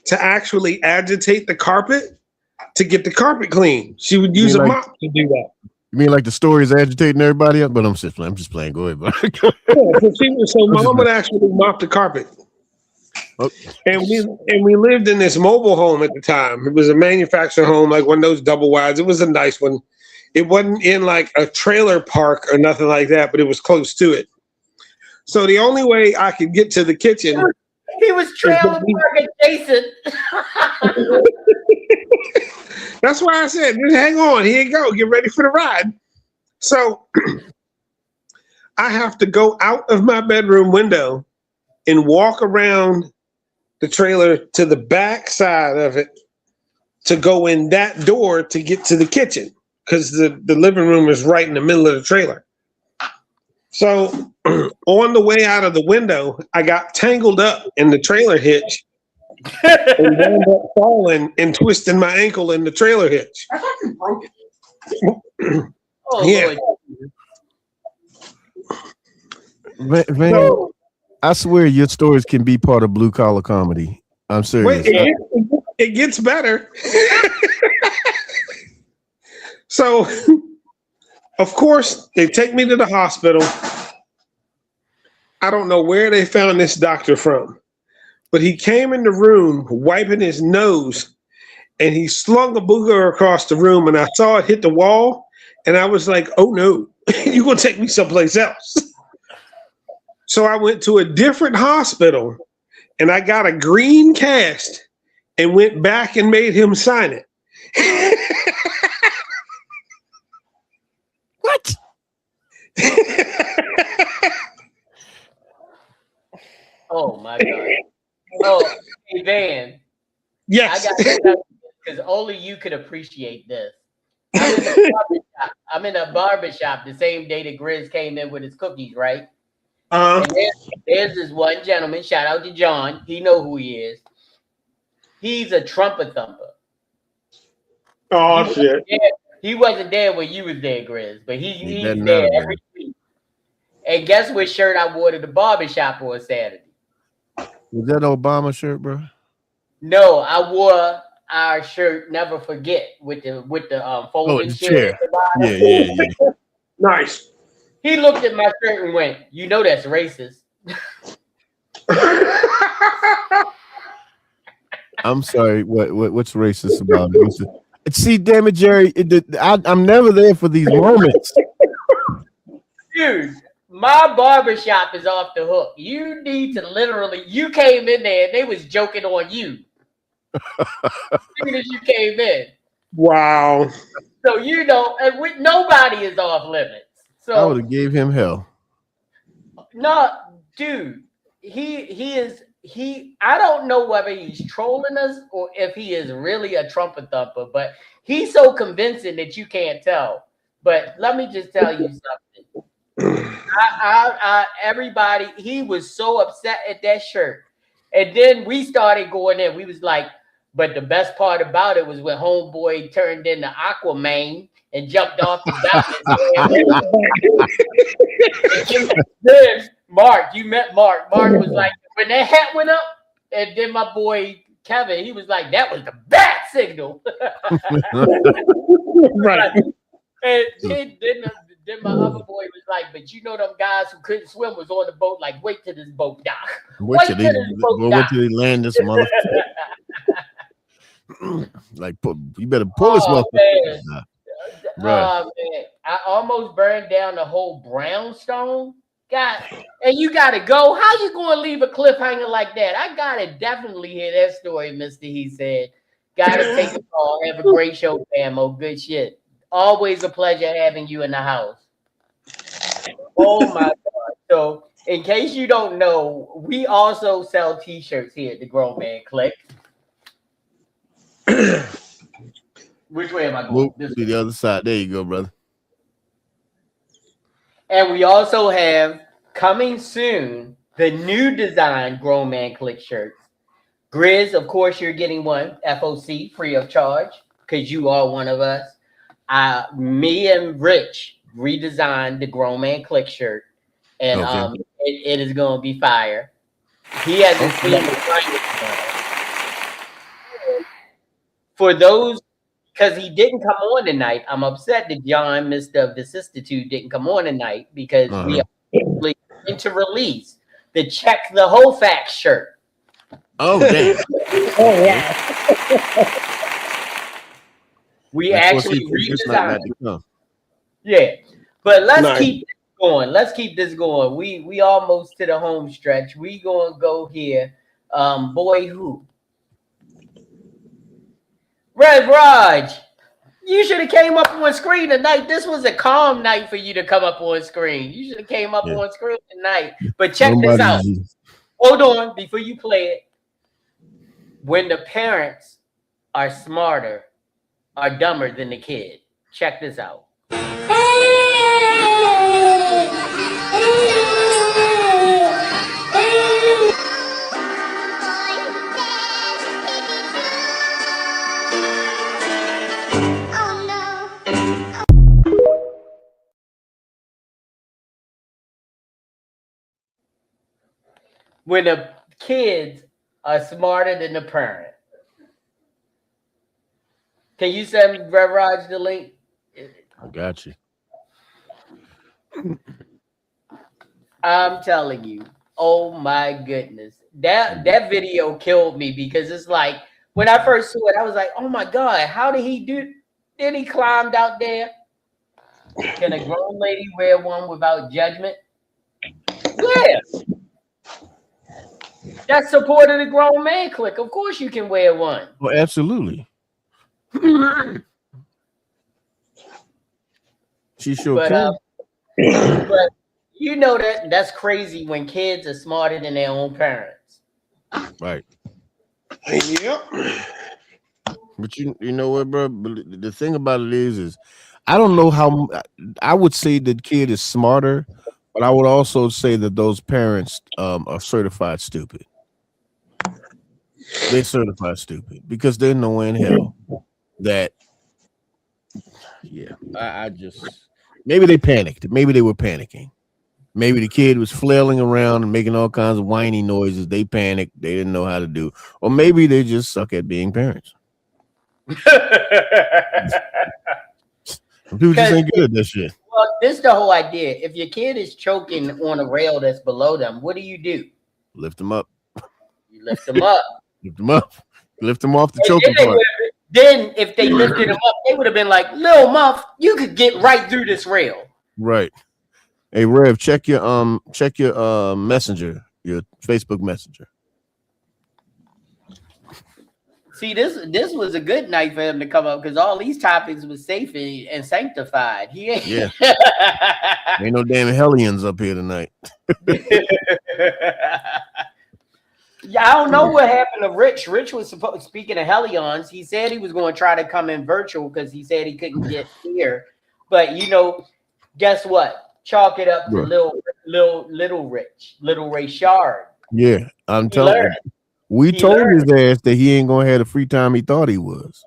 to actually agitate the carpet to get the carpet clean. She would use a mop to do that. You mean like the story is agitating everybody up? But I'm just playing. Go ahead, bro. So mom would actually mop the carpet. Oh, And we lived in this mobile home at the time. It was a manufactured home, like one of those double wides. It was a nice one. It wasn't in like a trailer park or nothing like that, but it was close to it. So the only way I could get to the kitchen, He was trailer park adjacent. that's why I said, just hang on, here you go, get ready for the ride. So I have to go out of my bedroom window and walk around the trailer to the back side of it to go in that door to get to the kitchen, because the living room is right in the middle of the trailer. So on the way out of the window, I got tangled up in the trailer hitch and wound up falling and twisting my ankle in the trailer hitch. Oh, Yeah. Lord. Van, So, I swear your stories can be part of blue collar comedy. I'm serious. wait, it gets better. So, of course, they take me to the hospital. I don't know where they found this doctor from, but he came in the room wiping his nose, and he slung a booger across the room, and I saw it hit the wall, and I was like, oh no, you're going to take me someplace else. So I went to a different hospital, and I got a green cast and went back and made him sign it. What? Oh my God. Oh, hey Van. Yes. I got to tell you, because only you could appreciate this. I'm in a barber shop the same day that Grizz came in with his cookies, right? And there's this one gentleman, shout out to John. He know who he is. He's a trumpet thumper. Oh, shit. He wasn't there when you was there, Grizz, but he's better there not have every week. And guess what shirt I wore to the barber shop on Saturday? Was that Obama shirt, bro? No, I wore our shirt "Never Forget" with the folding the chair. chair. Yeah. Nice. He looked at my shirt and went, "You know that's racist." I'm sorry. What's racist about it? See, damn it, Jerry. I'm never there for these moments. Dude, my barbershop is off the hook. You need to literally, you came in there and they was joking on you. As soon as you came in. Wow. So, you know, and nobody is off limits. So I would have gave him hell. no, dude, I don't know whether he's trolling us or if he is really a trumpet thumper, but he's so convincing that you can't tell. But let me just tell you something. Everybody, he was so upset at that shirt. And then we started going in. We was like, but the best part about it was when homeboy turned into Aquaman and jumped off the balcony. Then Mark, you met Mark. Mark was like, when that hat went up, and then my boy Kevin, he was like, that was the bat signal. Right. And then my other boy was like, but you know them guys who couldn't swim was on the boat, like, wait till this boat dock. Wait till they land this motherfucker. Like, you better pull this motherfucker. Right. Man, I almost burned down the whole brownstone. God, and you gotta go. How you gonna leave a cliffhanger like that? I gotta definitely hear that story, Mr. He said. Gotta take a call. Have a great show, Famo. Good shit. Always a pleasure having you in the house. Oh my God. So, in case you don't know, we also sell t-shirts here at the Grown Man Clique. Which way am I going? This to the other side. There you go, brother. And we also have coming soon the new design Grown Man Clique shirts. Grizz, of course, you're getting one FOC free of charge because you are one of us. Me and Rich redesigned the Grown Man Clique shirt, and okay. it is going to be fire. He hasn't seen the final. For those because he didn't come on tonight. I'm upset that John, Mr. Vicissitude, didn't come on tonight because we are going to release the Check the Whole Facts shirt. Oh, damn. Oh yeah. We That's what actually she just not redesigned. to come. Yeah, but let's Nice. keep this going. Let's keep this going. We almost to the home stretch. We gonna go here. Boy, who? Red Raj. You should have came up on screen tonight. This was a calm night for you to come up on screen. You should have came up on screen tonight. But check this out. Hold on before you play it. When the parents are smarter, are dumber than the kid. Check this out. When the kids are smarter than the parent. Can you send Rev Raj the link? I got you. I'm telling you. Oh my goodness. That video killed me because it's like when I first saw it, I was like, oh my God, how did he do? Then he climbed out there. Can a grown lady wear one without judgment? Yeah. That's support of the grown man clique. Of course you can wear one. Well, absolutely. She sure can. But you know that's crazy when kids are smarter than their own parents. Right. Yep. But you know what, bro? The thing about it is I don't know how. I would say the kid is smarter, but I would also say that those parents are certified stupid. They're certified stupid because they know in hell that. Yeah, I just maybe they panicked. Maybe they were panicking. Maybe the kid was flailing around and making all kinds of whiny noises. They panicked. They didn't know how to do. Or maybe they just suck at being parents. People just ain't good at that shit. Well, this is the whole idea. If your kid is choking on a rail that's below them, what do? Lift them up. You lift them up. Lift them up. Lift them off the choking part. Then if they lifted them up, they would have been like, Lil Muff, you could get right through this rail. Right. Hey Rev, check your messenger, your Facebook Messenger. See, this was a good night for him to come up because all these topics was safe and sanctified. He ain't. Yeah. Ain't no damn hellions up here tonight. Yeah, I don't know what happened to Rich. Rich was supposed, speaking of Hellions, he said he was going to try to come in virtual because he said he couldn't get here. But you know, guess what? Chalk it up to little Rich, little Ray Shard. Yeah, I'm telling you. We told his ass that he ain't gonna have the free time he thought he was.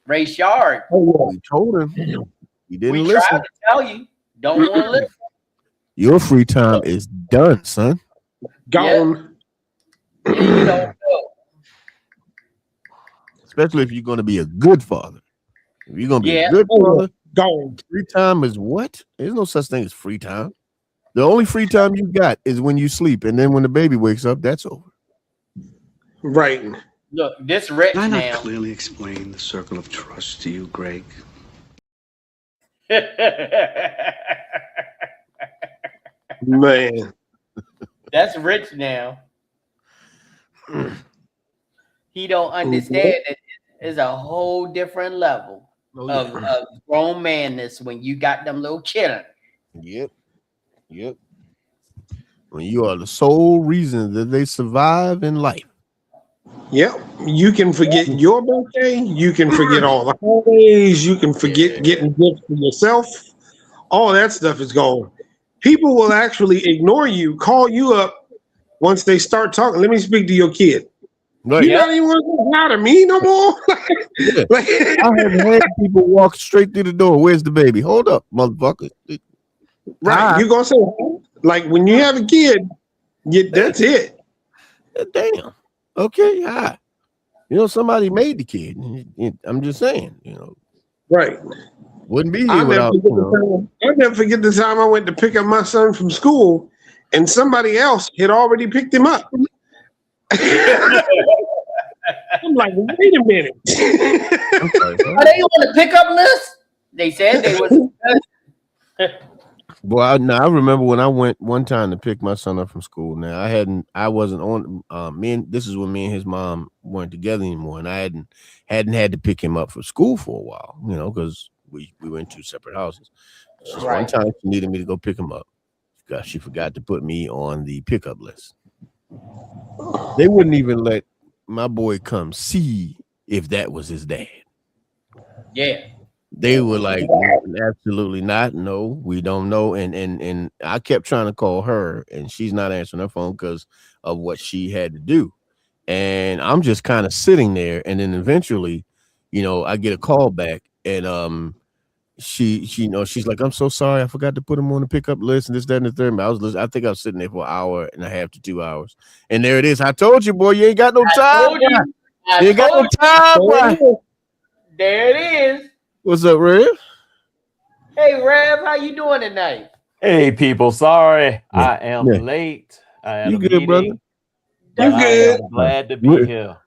Ray Shard. We told him. He didn't listen. Tried to tell you, don't want to listen. Your free time is done, son. Gone. Yeah, you don't know. Especially if you're gonna be a good father. If you're gonna be a good father, gone. Free time is what? There's no such thing as free time. The only free time you got is when you sleep, and then when the baby wakes up, that's over. Right. Look, this Rich Can I now. not clearly explain the circle of trust to you, Greg? Man. That's Rich now. He don't understand that it's a whole different level of grown manness when you got them little children. Yep. When you are the sole reason that they survive in life. Yep. You can forget your birthday. You can forget all the holidays. You can forget getting gifts for yourself. All that stuff is gone. People will actually ignore you, call you up once they start talking. Let me speak to your kid. Right. You're not even going to say hi to me no more. I have had people walk straight through the door. Where's the baby? Hold up, motherfucker. Right. You're going to say, like, when you have a kid, that's it. Damn. Okay. Hi. You know, somebody made the kid. I'm just saying, Right. wouldn't be here without, I'll never forget the time I went to pick up my son from school, and somebody else had already picked him up. I'm like, wait a minute. Are they on the pickup list? They said they was. Boy, I remember when I went one time to pick my son up from school. Now I wasn't on. This is when me and his mom weren't together anymore, and I hadn't had to pick him up for school for a while, because we were in two separate houses. Just one time she needed me to go pick him up. She forgot to put me on the pickup list. They wouldn't even let my boy come see if that was his dad. Yeah. They were like, absolutely not. No, we don't know. And I kept trying to call her, and she's not answering her phone because of what she had to do. And I'm just kind of sitting there, and then eventually, I get a call back, and she's like, I'm so sorry, I forgot to put him on the pickup list, and this, that, and the third. I think I was sitting there for an hour and a half to 2 hours, and there it is. I told you, boy, you ain't got no time. You ain't got no time, boy. There it is. What's up, Rev? Hey, Rev, how you doing tonight? Hey, people. Sorry, Yeah. I am late. I had You a good, meeting, brother? but You good? I am glad to be here.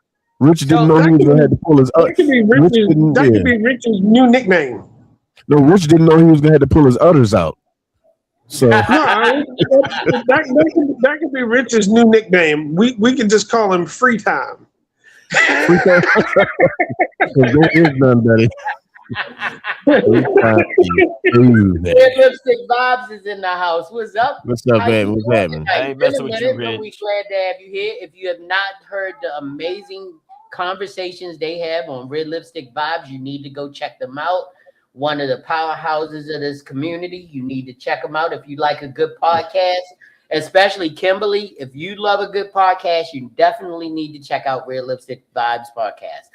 Rich didn't know he was gonna have to pull his. That could be Rich's new nickname. No, Rich didn't know he was gonna have to pull his udders out. So No, that could be Rich's new nickname. We can just call him Free Time. there is none better. Red Lipstick Vibes is in the house. What's up? What's up, man? What's happening? I ain't messing with you, Rich. We're glad to have you here. If you have not heard the amazing conversations they have on Red Lipstick Vibes, you need to go check them out. One of the powerhouses of this community. You need to check them out if you like a good podcast, especially Kimberly. If you love a good podcast, you definitely need to check out Red Lipstick Vibes podcast.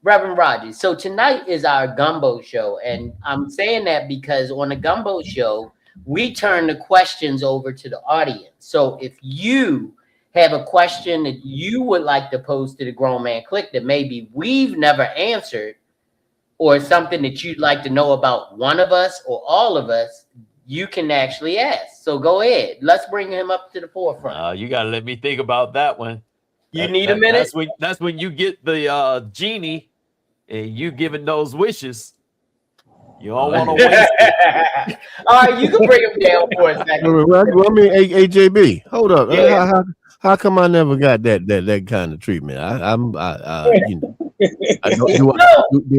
Reverend Rogers. So tonight is our Gumbo show, and I'm saying that because on the Gumbo show, we turn the questions over to the audience. So if you have a question that you would like to pose to the Grown Man Clique that maybe we've never answered, or something that you'd like to know about one of us or all of us, you can actually ask. So go ahead. Let's bring him up to the forefront. You gotta let me think about that one. You need a minute? That's when you get the genie and you giving those wishes. You don't want to waste it. All right, you can bring him down for a second. I mean, AJB, hold up. Yeah. How come I never got that kind of treatment? Do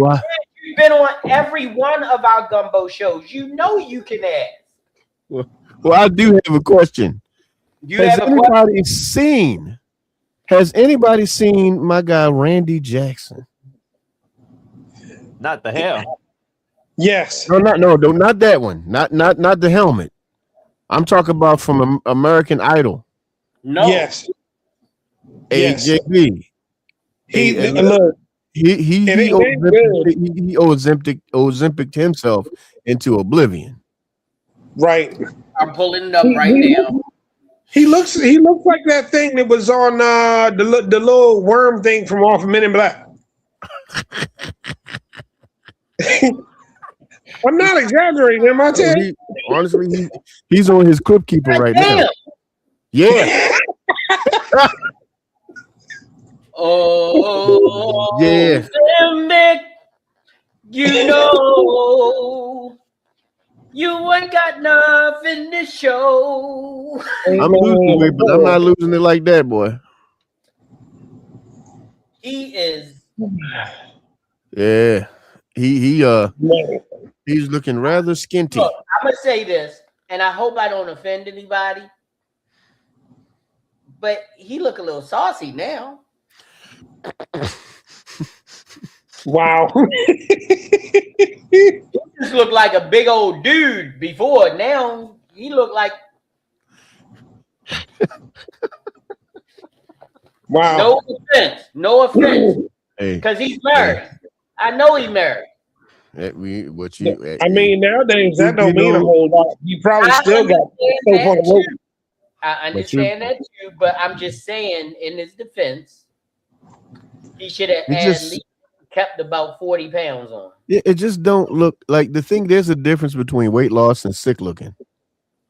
I? You've been on every one of our Gumbo shows. You know you can ask. Well, I do have a question. Has anybody seen my guy Randy Jackson? Not the hell. Yes. No, not that one. Not the helmet. I'm talking about from American Idol. No. Yes. AJB. He Ozempic himself into oblivion. Right. I'm pulling it up right now. He looks like that thing that was on the little worm thing from off of Men in Black. I'm not exaggerating, am I? Honestly, he's on his Crip Keeper right now. Yeah. Oh, yeah. Nick, you know you ain't got nothing to show. I'm losing it, but I'm not losing it like that, boy. He is. Yeah. He's looking rather skinty. Look, I'm gonna say this, and I hope I don't offend anybody, but he look a little saucy now. Wow. He just looked like a big old dude before. Now he looked like. Wow. No offense. Hey, because he's married. I know he's married. I mean, nowadays that don't mean a whole lot. You probably still got soap on the rope. I understand that too, but I'm just saying, in his defense, He should have It at just least kept about 40 pounds on. it just don't look like the thing. There's a difference between weight loss and sick looking.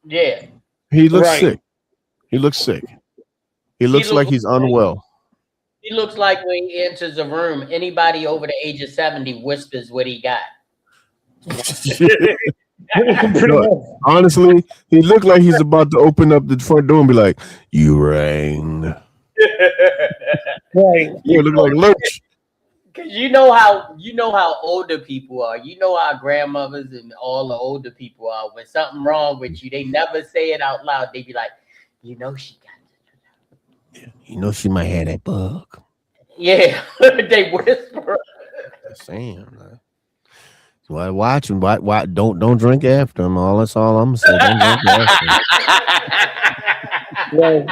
Yeah. He looks Right. sick. He looks sick. He looks like he's unwell. He looks like when he enters a room, anybody over the age of 70 whispers what he got. No, honestly, he looked like he's about to open up the front door and be like, "You rang." Right. You look like Lurch. Because you know how older people are. You know how grandmothers and all the older people are. When something wrong with you, they never say it out loud. They be like, you know she got it. You know she might have that bug. Yeah, they whisper. Saying, man. So I watch him. Why don't drink after him. That's all I'm saying. Don't drink after him. Right.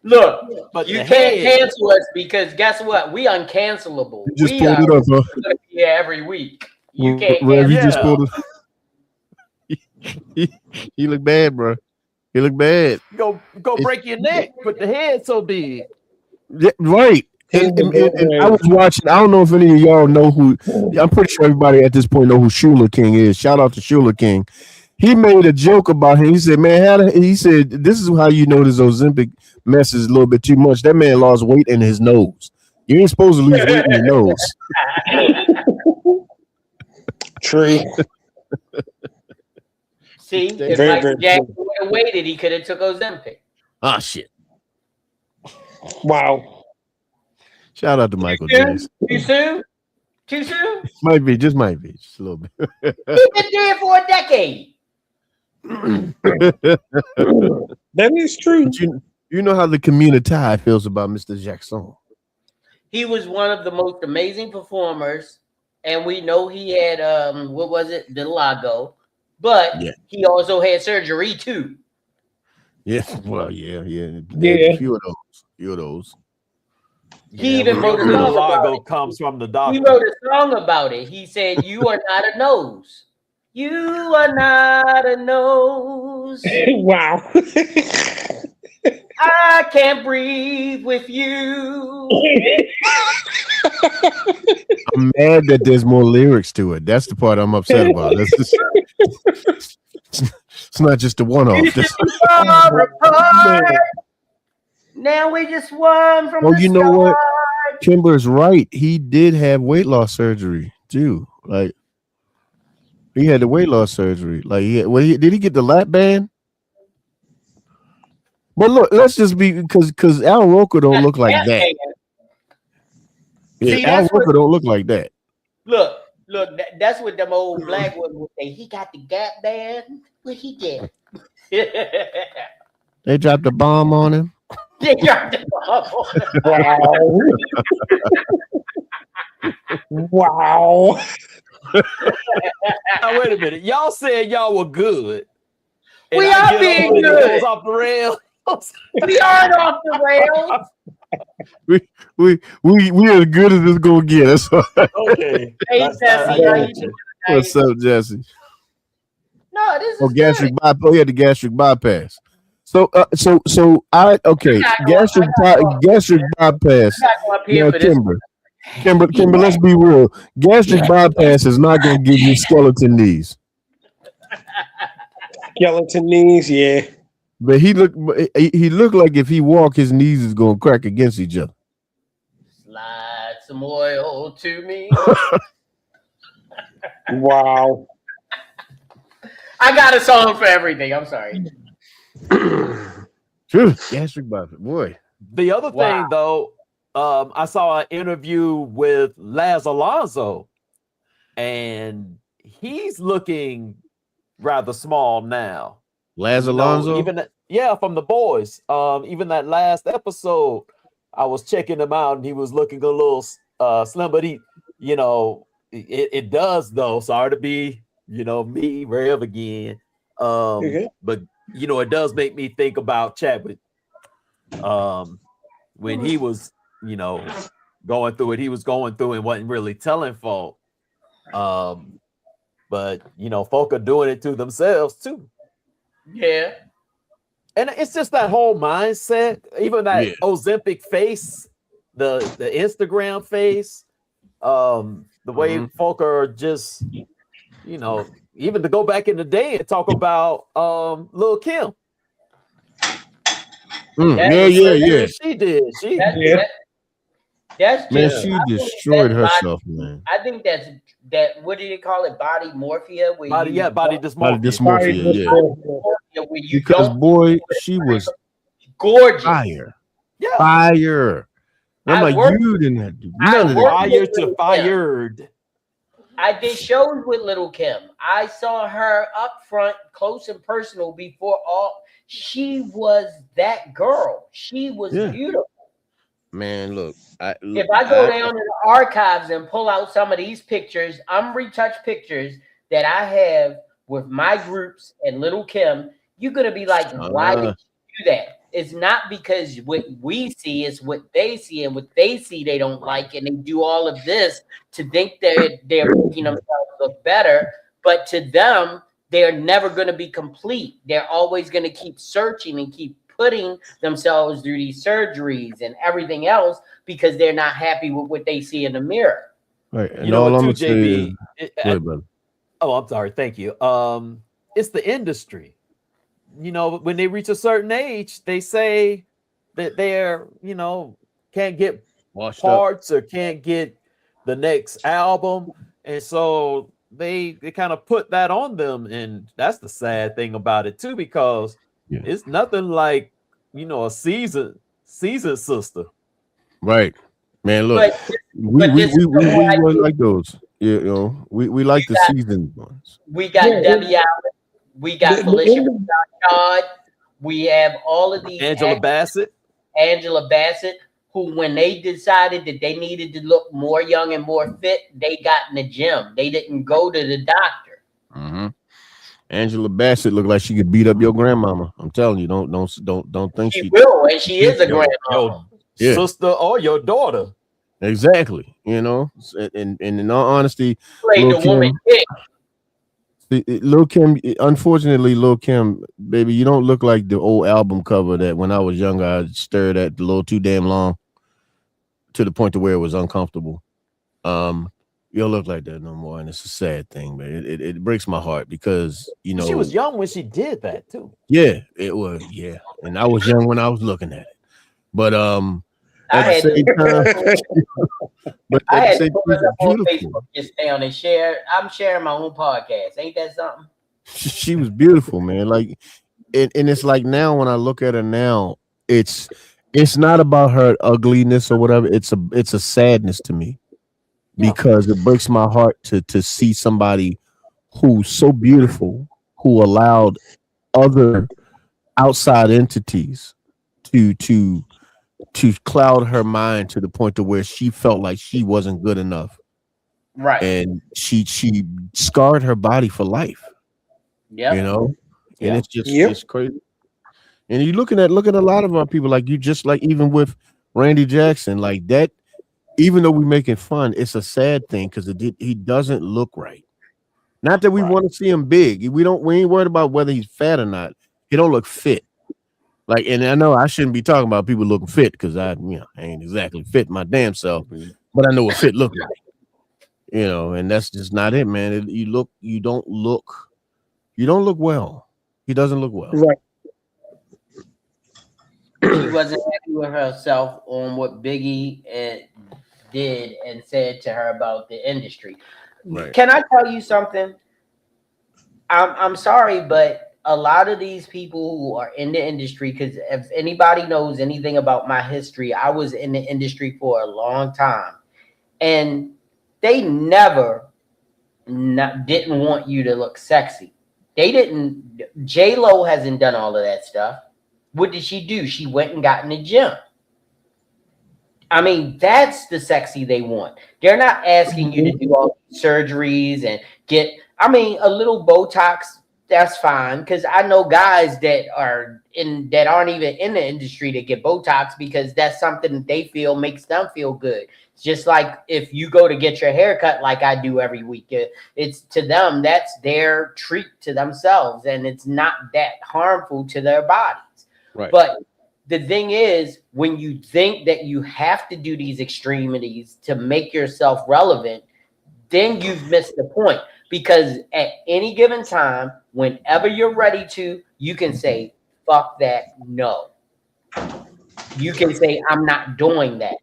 Look, But you the can't head- cancel us because guess what? We uncancelable. You just We pulled are it up, huh? gonna be here every week. You can't Rev, you cancel. just pulled it. He look bad, bro. He look bad. Go break your neck. Put the head so big. Yeah, right. And I was watching. I don't know if any of y'all know who. I'm pretty sure everybody at this point know who Shula King is. Shout out to Shula King. He made a joke about him. He said, "Man, he said this is how you know this Ozempic mess is a little bit too much. That man lost weight in his nose. You ain't supposed to lose weight in your nose." True. See, if Very, Mike very Jackson would have waited, he could have took Ozempic. Ah, shit. Wow. Shout out to Michael Too Jackson. soon? Too soon? Too soon? Might be, just might be, just a little bit. He's been dead for a decade. That is true. But you know how the community feels about Mr. Jackson. He was one of the most amazing performers, and we know he had what was it, vitiligo, but Yeah. he also had surgery too. Yeah, well, yeah. Yeah. A few of those. He even wrote a song about Vitiligo it. comes from the He doctor. wrote a song about it. He said, "You are not a nose. You are not a nose. Wow. I can't breathe with you." I'm mad that there's more lyrics to it. That's the part I'm upset about. It's not just a one-off. Far apart. Now we just won from Well, the you know start. what? Kimber's right. He did have weight loss surgery too. Like he had the weight loss surgery. Like did he get the lap band? But look, let's just be because Al Roker don't look like that. Yeah, See, Al that's what- Roker don't look like that. Look, that's what them old black ones would say. He got the gap band. What he get? They dropped a bomb on him. They dropped the bomb. Wow. Now, wait a minute. Y'all said y'all were good. And We I are get being on and it good. goes off the rails. We aren't off the rails. We as good as it's gonna get. That's all. Okay. Hey, That's- Jesse, I how got you you. doing? What's up, Jesse? No, this is Oh, gastric good. bypass. Oh, yeah, the gastric bypass. So gastric bypass. I'm not going up here Now, for this. Kimber, let's be real. Gastric bypass is not going to give you skeleton knees. Skeleton knees, yeah. But he looked like if he walked, his knees is going to crack against each other. Slide some oil to me. Wow. I got a song for everything. I'm sorry. True. Gastric bypass, boy. The other Wow. thing, though, I saw an interview with Laz Alonso, and he's looking rather small now. Laz You know, Alonso. even from the boys. Even that last episode, I was checking him out, and he was looking a little slim, but he, it does though. Sorry to be, me, Rev again. But it does make me think about Chadwick. When he was, going through it, he was going through and wasn't really telling folk. But folk are doing it to themselves too. Yeah. And it's just that whole mindset, even that Yeah. Ozempic face, the Instagram face, the way Mhm. folk are just, you know, even to go back in the day and talk about Lil Kim, That, Yeah, the yeah, surgery yeah. she did. She that, Yeah. that that's Man, just yeah, she I think destroyed that's herself, man. I think that's that. What do they call it? Body morphia, where body you body Body dysmorphia. Body dysmorphia, yeah. dysmorphia. where you Because don't boy, she was gorgeous. fire. Yeah, Fire. And I'm I like, worked. you didn't do I none of that. worked with fire to Little Kim. fired. I did shows with Little Kim. I saw her up front, close and personal. Before all, she was that girl. She was Yeah. beautiful. Man, look, If I go down to the archives and pull out some of these pictures, retouched pictures that I have with my groups and Little Kim, you're gonna be like, why did you do that? It's not because what we see is what they see, and what they see they don't like, and they do all of this to think they're making themselves look better. But to them, they're never gonna be complete. They're always gonna keep searching and keep putting themselves through these surgeries and everything else because they're not happy with what they see in the mirror. right. And You know all what, I'm too, gonna say is, JB? go ahead, brother. Oh, I'm sorry. Thank you. It's the industry. You know, when they reach a certain age, they say that they're, you know, can't get Washed up. parts or can't get the next album, and so they kind of put that on them, and that's the sad thing about it too, because Yeah. it's nothing like, you know, a season sister. Right. Man, look, But we but we this we is we, the we whole were idea. like those. You know, we like the seasoned ones. We got Yeah, Debbie Allen, we got the Felicia end Rashad, we have all of these Angela Bassett. Angela Bassett, who when they decided that they needed to look more young and more fit, they got in the gym. They didn't go to the doctor. Mm-hmm. Angela Bassett looked like she could beat up your grandmama. I'm telling you, don't think She she. will, and she is a Your grandma. Yeah. sister or your daughter. Exactly. You know, and in all honesty, Played Lil the woman Kim, big. Lil Kim, unfortunately, Lil Kim, baby, you don't look like the old album cover that when I was younger I stared at a little too damn long to the point to where it was uncomfortable. You don't look like that no more, and it's a sad thing, man. It breaks my heart because you know She was young when she did that too. yeah, it was and I was young when I was looking at it, but I at the had same time, but I at the had to same put time, it up on beautiful. Facebook just down and share. I'm sharing my own podcast. Ain't that something? She was beautiful, man. Like, and it's like now when I look at her now, it's not about her ugliness or whatever. It's a sadness to me because it breaks my heart to see somebody who's so beautiful who allowed other outside entities to cloud her mind to the point to where she felt like she wasn't good enough, Right. and she scarred her body for life. Yeah. You know, Yeah. and it's just Yep. it's crazy. And you look at a lot of our people, like you just like even with Randy Jackson, like that. Even though we're making fun, it's a sad thing because he doesn't look right. Not that we want to see him big. We ain't worried about whether he's fat or not. He don't look fit. Like, and I know I shouldn't be talking about people looking fit because I ain't exactly fit my damn self, but I know what fit look like. You know, and that's just not it, man. You don't look well. He doesn't look well. right. She wasn't happy with herself on what Biggie did and said to her about the industry. Right. Can I tell you something? I'm sorry, but a lot of these people who are in the industry, because if anybody knows anything about my history, I was in the industry for a long time, and they never didn't want you to look sexy. They didn't. J-Lo hasn't done all of that stuff. What did she do? She went and got in the gym. I mean, that's the sexy they want. They're not asking you to do all these surgeries and get, I mean, a little Botox, that's fine. Because I know guys that aren't even in the industry to get Botox because that's something that they feel makes them feel good. It's just like if you go to get your hair cut like I do every week, it's to them, that's their treat to themselves. And it's not that harmful to their bodies. Right. But the thing is, when you think that you have to do these extremities to make yourself relevant, then you've missed the point. Because at any given time, whenever you're ready to, you can say, fuck that, no. You can say, I'm not doing that.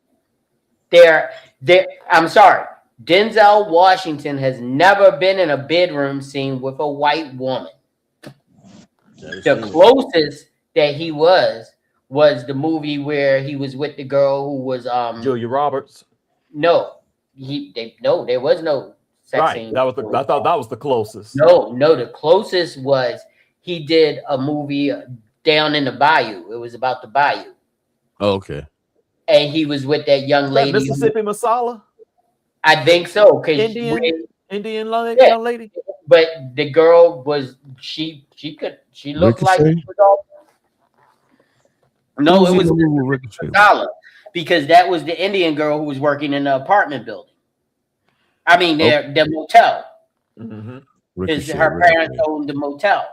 I'm sorry. Denzel Washington has never been in a bedroom scene with a white woman. The closest that he was the movie where he was with the girl who was Julia Roberts. No, there was no sex scene. That was I thought that was the closest. No, the closest was he did a movie down in the bayou. It was about the bayou. Oh, okay. And he was with that young lady. Mississippi Masala? I think so. Indian young lady. But the girl was she looked like she was all. No, it was Masala, because that was the Indian girl who was working in the apartment building. I mean, their motel. Because her parents owned the motel.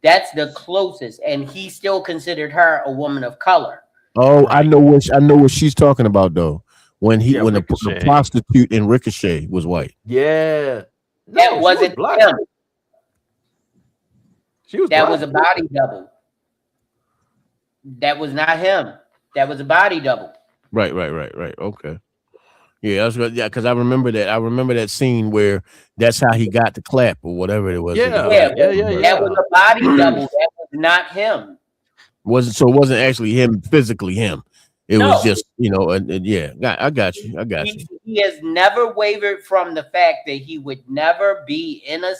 That's the closest, and he still considered her a woman of color. Oh, I know what she's talking about though. When the prostitute in Ricochet was white. Yeah. That wasn't him. That was a body double. That was not him. That was a body double. Right. Okay. Yeah, because I remember that. I remember that scene where that's how he got the clap or whatever it was. Yeah. That was a body double. That was not him. It wasn't actually him physically him. It was just, I got you. He has never wavered from the fact that he would never be in a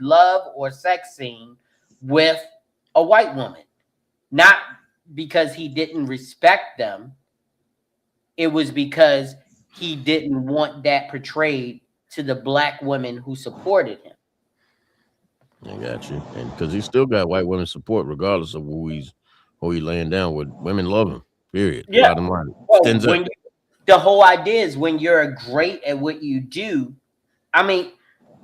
love or sex scene with a white woman. Not because he didn't respect them. It was because he didn't want that portrayed to the black women who supported him. I got you. And because he still got white women support regardless of who he laying down with. Women love him. Period. Yeah. The whole idea is when you're great at what you do. I mean,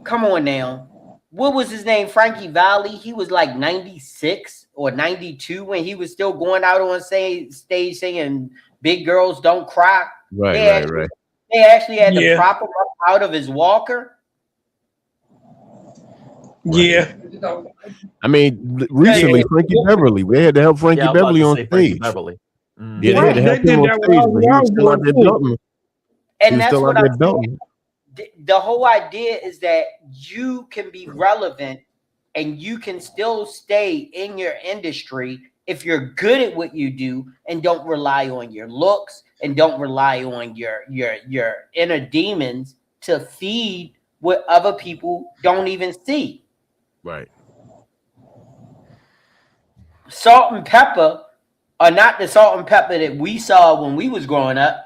come on now. What was his name? Frankie Valli. He was like 96 or 92 when he was still going out on stage singing "Big Girls Don't Cry." Right. They actually had to prop him up out of his walker. Yeah. I mean, recently Frankie Beverly. They had to help Frankie Beverly on stage. Beverly. Yeah, they had to help him on stage, but he was still out there belting. And that's what I'm saying. The whole idea is that you can be relevant and you can still stay in your industry if you're good at what you do and don't rely on your looks and don't rely on your inner demons to feed what other people don't even see. Right. Salt and pepper are not the salt and pepper that we saw when we was growing up.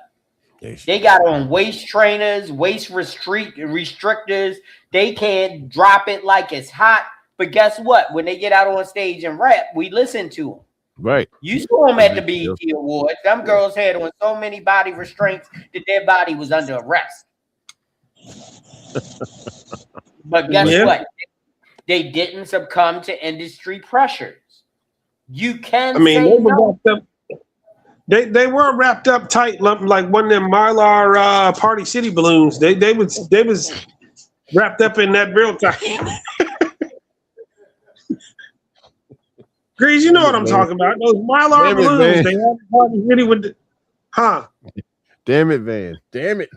They got on waist trainers, waist restrictors. They can't drop it like it's hot. But guess what? When they get out on stage and rap, we listen to them. Right. You saw them at the BET Awards. Them girls had on so many body restraints that their body was under arrest. But guess what? They didn't succumb to industry pressures. You can they were wrapped up tight, like one of them Mylar Party City balloons. They was wrapped up in that real tight. Grease, you know what I'm talking about. Those Mylar balloons. They had Party City with the Damn it, Van. Damn it.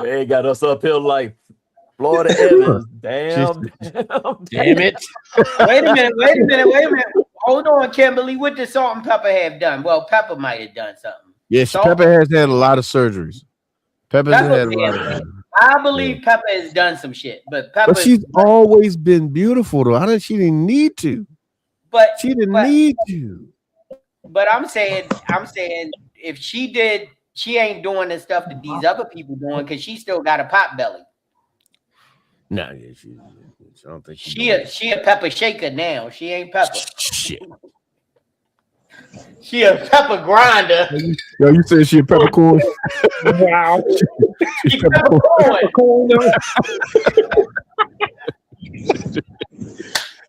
They got us uphill like Florida Evans. Damn it. Wait a minute. Hold on, Kimberly. What did Salt and Pepper have done? Well, Pepper might have done something. Yes, Pepper has had a lot of surgeries. Pepper has had a lot of I believe Pepper has done some shit, but she's always been beautiful though. She didn't need to. But she didn't need to. But I'm saying if she did, she ain't doing the stuff that these other people doing because she still got a pot belly. Nah, yeah, I don't think she a pepper shaker now. She ain't pepper. Shit. She a pepper grinder. Yo, you said she a peppercorn? Wow. She peppercorn.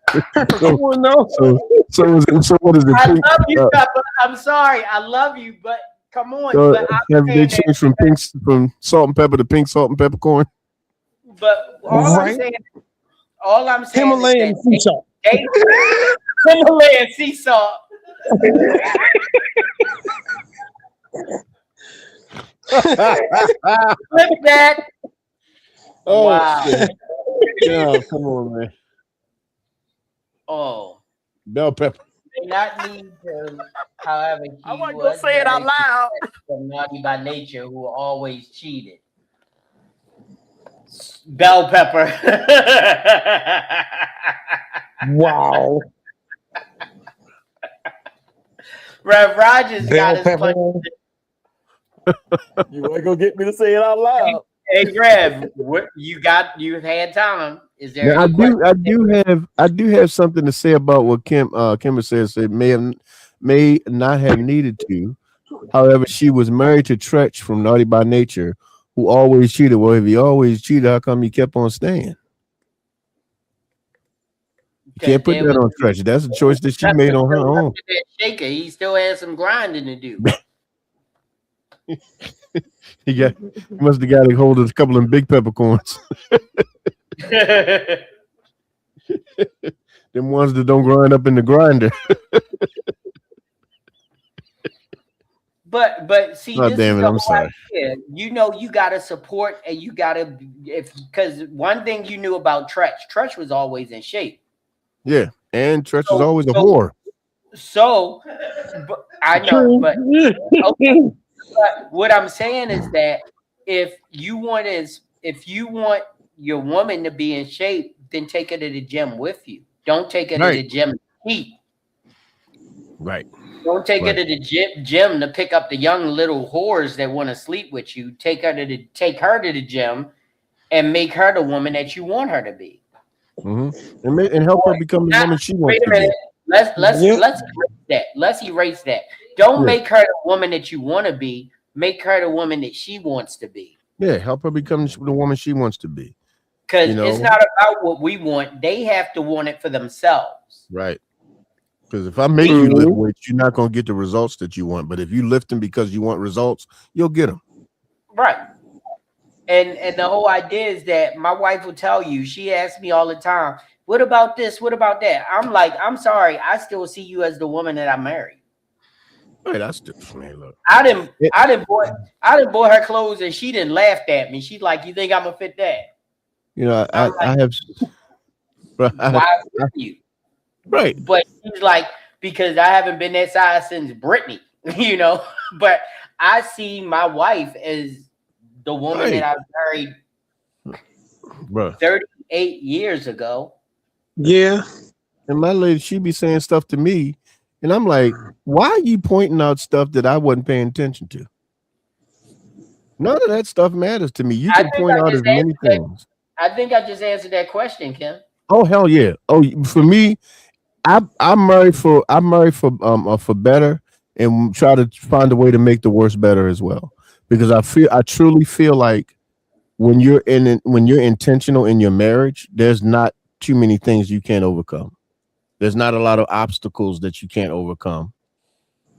Come on, no. So what is the I pink? love you, Pepper. I'm sorry. I love you, but come on. But I'm Have they saying that. changed from salt and pepper to pink salt and peppercorn? But Right? all I'm saying is Himalayan that sea salt. they Himalayan sea salt. Flip that. Oh, Wow. shit. Yeah, come on, man. Oh, Bell pepper. may not need to. However, he I wasn't was gonna say it out married loud. from Naughty by Nature, who always cheated. Bell pepper. Wow. Rev Rogers got Bell his pepper. punch. You ain't gonna get me to say it out loud. Hey Rev, you had time. Is there Now, any question? I do have something to say about what Kimber says. It may not have needed to. However, she was married to Tretch from Naughty by Nature, who always cheated. Well, if he always cheated, how come he kept on staying? You can't put that on Tretch. That's a choice that she made on her own. Shaker, he still has some grinding to do. He must have got a hold of a couple of big peppercorns. Them ones that don't grind up in the grinder. But see, Oh, this damn is it, the I'm whole sorry. idea. You know, you gotta support and you gotta because one thing you knew about Tretch was always in shape. Yeah, and Tretch was So- always a so- whore. So but I know, but okay. But what I'm saying is that if you want your woman to be in shape, then take her to the gym with you. Don't take her to the gym to eat. Right. Don't take her to the gym to pick up the young little whores that want to sleep with you. Take her to the gym and make her the woman that you want her to be. Mm-hmm. And help her become the woman she wants Wait a to minute. be. Let's erase that. Let's erase that. Don't make her the woman that you want to be. Make her the woman that she wants to be. Yeah, help her become the woman she wants to be. Because it's not about what we want. They have to want it for themselves. Right. Because if I make you lift weights, you're not going to get the results that you want. But if you lift them because you want results, you'll get them. Right. And the whole idea is that my wife will tell you, she asks me all the time, what about this? What about that? I'm like, I'm sorry. I still see you as the woman that I married. Right, that's man. Look, I didn't buy her clothes and she didn't laugh at me. She's like, you think I'm gonna fit that? You know, I have. Why would you? Right. But she's like, because I haven't been that size since Britney, you know. But I see my wife as the woman that I married 38 years ago. Yeah. And my lady, she be saying stuff to me, and I'm like, why are you pointing out stuff that I wasn't paying attention to? None of that stuff matters to me. You can point out as many things. I think I just answered that question, Kim. Oh hell yeah! Oh, for me, I'm married for better, and try to find a way to make the worst better as well. Because I truly feel like when you're intentional in your marriage, there's not too many things you can't overcome. There's not a lot of obstacles that you can't overcome.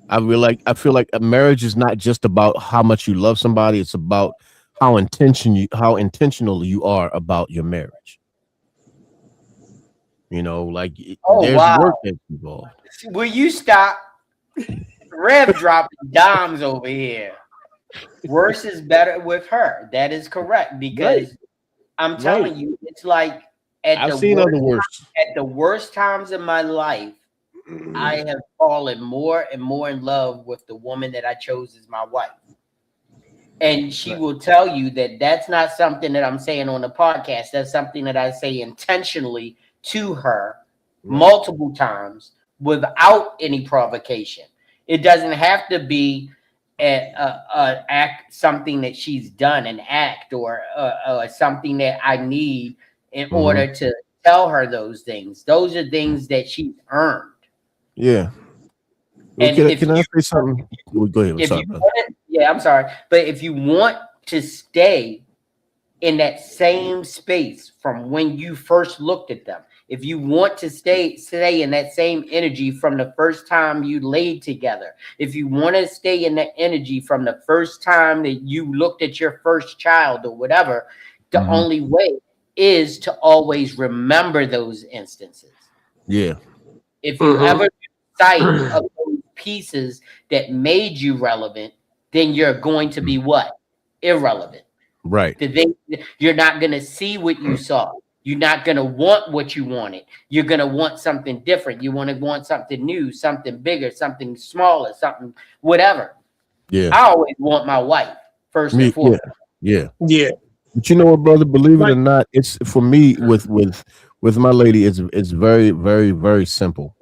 I feel like a marriage is not just about how much you love somebody. It's about how intentional you are about your marriage. You know, like there's work that's involved. Will you stop? Rev dropping dimes over here. Worse is better with her. That is correct, because I'm telling you, it's like at the worst times in my life, I have fallen more and more in love with the woman that I chose as my wife. And she will tell you that that's not something that I'm saying on the podcast. That's something that I say intentionally to her multiple times without any provocation. It doesn't have to be a act, something that she's done, an act or something that I need in order to tell her those things. Those are things that she's earned. Yeah. Well, can I say something? Go ahead. I'm sorry. But if you want to stay in that same space from when you first looked at them, If you want to stay in that same energy from the first time you laid together, if you want to stay in that energy from the first time that you looked at your first child or whatever, the only way is to always remember those instances. Yeah. If you ever lose sight of those pieces that made you relevant, then you're going to be what? Irrelevant. Right. You're not going to see what you saw. You're not going to want what you wanted. You're going to want something different. You want something new, something bigger, something smaller, something whatever. Yeah. I always want my wife first and foremost. Yeah. Yeah. But you know what, brother? Believe it or not, it's for me with my lady. It's very, very, very simple.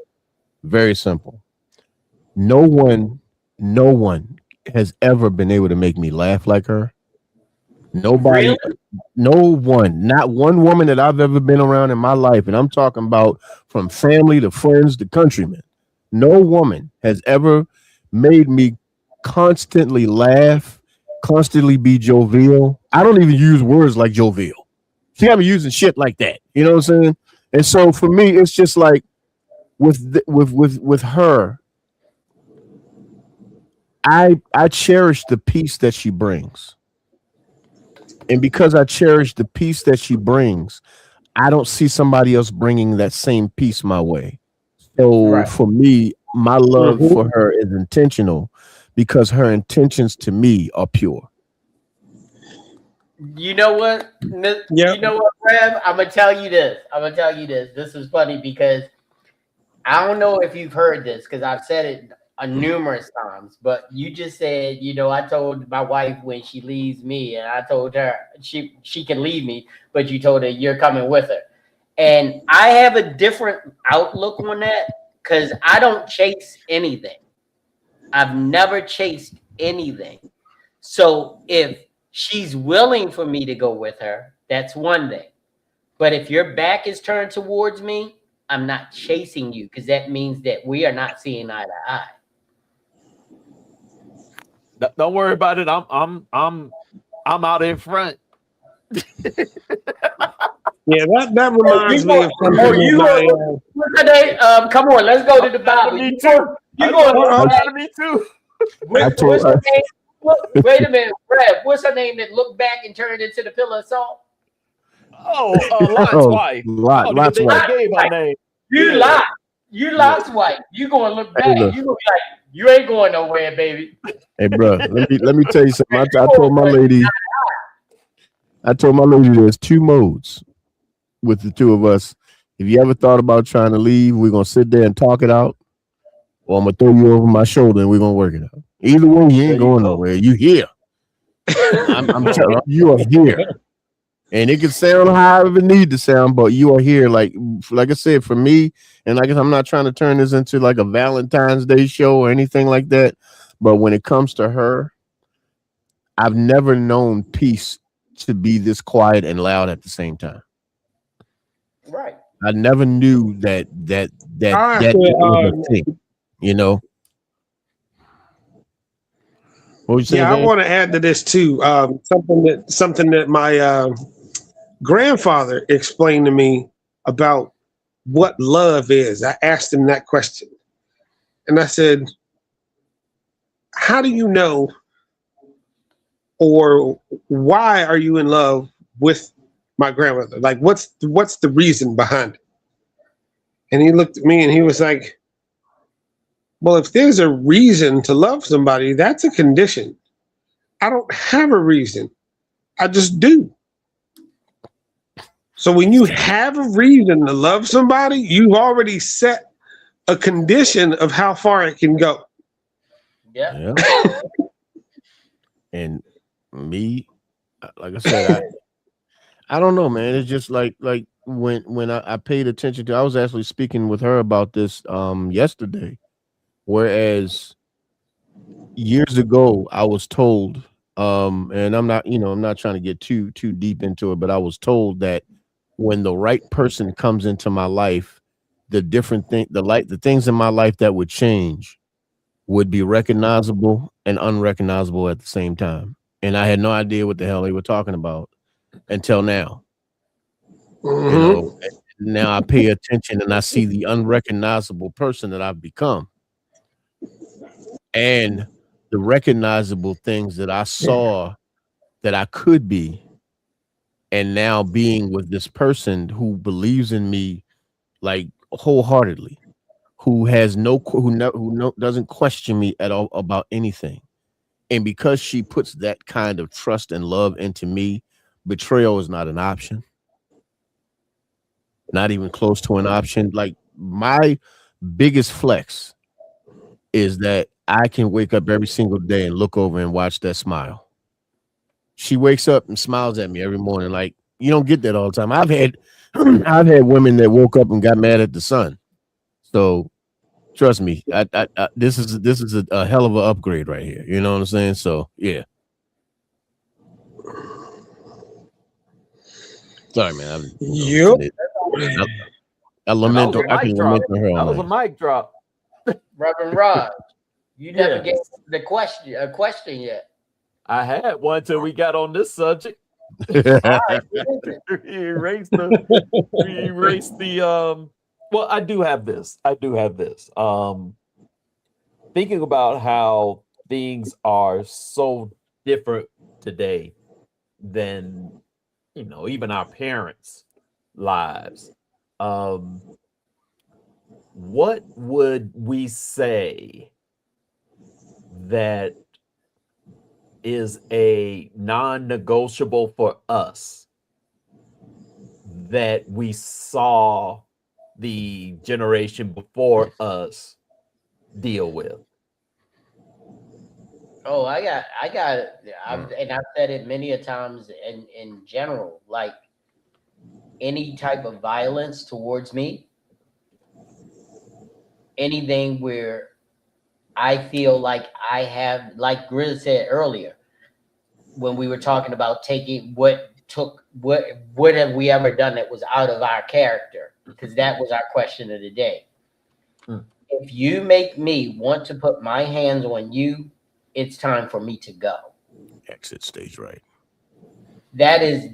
Very simple. No one has ever been able to make me laugh like her. Nobody, Really? no one, not one woman that I've ever been around in my life, and I'm talking about from family to friends to countrymen. No woman has ever made me constantly laugh, constantly be jovial. I don't even use words like jovial. She got me using shit like that. You know what I'm saying? And so for me, it's just like with her, I cherish the peace that she brings. And because I cherish the peace that she brings, I don't see somebody else bringing that same peace my way. So for me, my love for her is intentional because her intentions to me are pure. You know what? You know what, Rev? I'm gonna tell you this. This is funny because I don't know if you've heard this because I've said it numerous times, but you just said, I told my wife when she leaves me, and I told her she can leave me, but you told her you're coming with her. And I have a different outlook on that because I don't chase anything. I've never chased anything. So if she's willing for me to go with her, that's one thing. But if your back is turned towards me, I'm not chasing you because that means that we are not seeing eye to eye. Don't worry about it. I'm out in front. Yeah, that reminds me of something. Come on, let's go to the Bible. Me too. You going to me too. What's her name? Wait a minute, Brad. What's her name that looked back and turned into the pillar of salt? Oh, Lot's wife. Lot's wife. Gave her name. You lie. You Lot's wife. You gonna look back. You gonna be like, you ain't going nowhere, baby. Hey, bro, let me tell you something. I told my lady there's two modes with the two of us. If you ever thought about trying to leave, we're gonna sit there and talk it out, or I'm gonna throw you over my shoulder and we're gonna work it out. Either way, you ain't going nowhere. You here. I'm telling you, you are here. And it can sound however it need to sound, but you are here. Like I said, for me, and I guess I'm not trying to turn this into like a Valentine's Day show or anything like that. But when it comes to her, I've never known peace to be this quiet and loud at the same time. Right. I never knew that was a thing, you know. What you saying, I want to add to this too. Something that my grandfather explained to me about what love is. I asked him that question, and I said, "How do you know, or why are you in love with my grandmother? Like, what's the reason behind it?" And he looked at me and he was like, "Well, if there's a reason to love somebody, that's a condition. I don't have a reason. I just do." So when you have a reason to love somebody, you've already set a condition of how far it can go. Yeah. And me, like I said, I don't know, man. It's just like when I paid attention to, I was actually speaking with her about this yesterday. Whereas years ago, I was told, and I'm not trying to get too deep into it, but I was told that when the right person comes into my life, the things in my life that would change would be recognizable and unrecognizable at the same time. And I had no idea what the hell they were talking about until now. You know, Now I pay attention and I see the unrecognizable person that I've become, and the recognizable things that I saw that I could be, and now being with this person who believes in me like wholeheartedly, who has doesn't question me at all about anything. And because she puts that kind of trust and love into me, betrayal is not an option. Not even close to an option. Like, my biggest flex is that I can wake up every single day and look over and watch that smile. She wakes up and smiles at me every morning. Like, you don't get that all the time. I've had women that woke up and got mad at the sun. So trust me, this is a hell of an upgrade right here. You know what I'm saying? So yeah. Sorry, man. I lament. I can lament on her all That was a night. mic drop. Reverend Rod, you never Yeah. gave a question yet. I had one till we got on this subject. We erased the well, I do have this. Thinking about how things are so different today than, you know, even our parents' lives. What would we say that is a non-negotiable for us that we saw the generation before us deal with? Oh, and I've said it many a times in general, like any type of violence towards me, anything where I feel like I have, like Grizz said earlier, when we were talking about taking what have we ever done that was out of our character? Because that was our question of the day. If you make me want to put my hands on you, it's time for me to go. Exit stage right. That has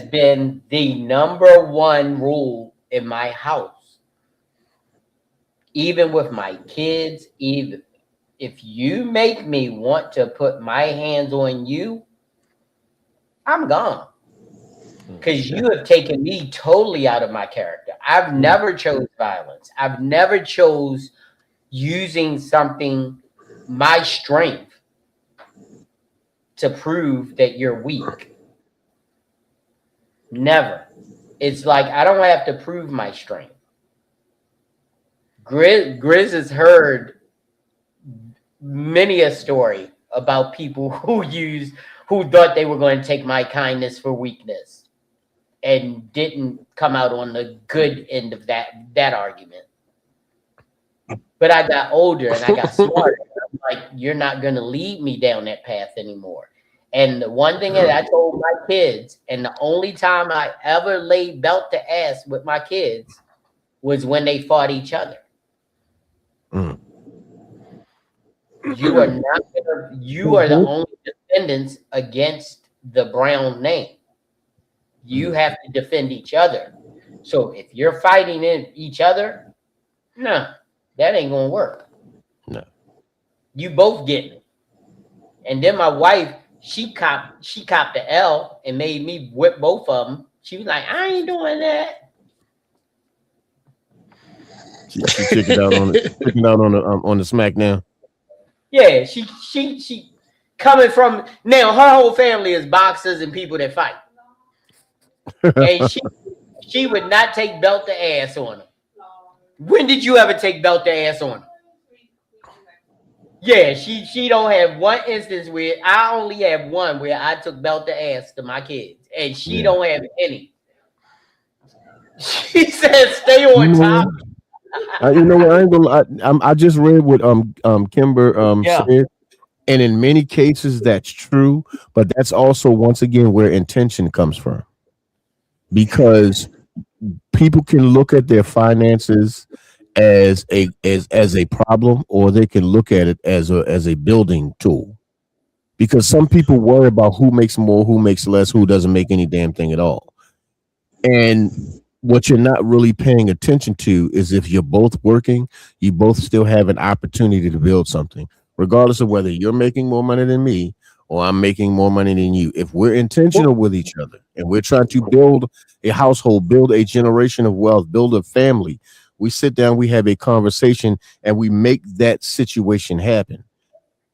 been the number one rule in my house. Even with my kids, even if you make me want to put my hands on you, I'm gone. Because you have taken me totally out of my character. I've never chose violence. I've never chose using something, my strength, to prove that you're weak. Never. It's like I don't have to prove my strength. Grizz has heard many a story about people who thought they were going to take my kindness for weakness and didn't come out on the good end of that argument. But I got older and I got smarter. I'm like, you're not going to lead me down that path anymore. And the one thing that I told my kids, and the only time I ever laid belt to ass with my kids, was when they fought each other. You are not gonna, you are the only defendants against the Brown name. You have to defend each other. So if you're fighting each other, no, that ain't gonna work. No. You both getting it. And then my wife, she copped the L and made me whip both of them. She was like, I ain't doing that. She chickened out on the SmackDown. Yeah, she coming from, now her whole family is boxers and people that fight. And she would not take belt to ass on them. When did you ever take belt to ass on them? Yeah, she don't have one instance where, I only have one where I took belt to ass to my kids, and she don't have any. She said, "Stay on top." You know what? I ain't gonna. I just read what Kimber said, and in many cases that's true, but that's also once again where intention comes from, because people can look at their finances as a problem, or they can look at it as a building tool, because some people worry about who makes more, who makes less, who doesn't make any damn thing at all. And what you're not really paying attention to is if you're both working, you both still have an opportunity to build something, regardless of whether you're making more money than me or I'm making more money than you. If we're intentional with each other and we're trying to build a household, build a generation of wealth, build a family, we sit down, we have a conversation, and we make that situation happen.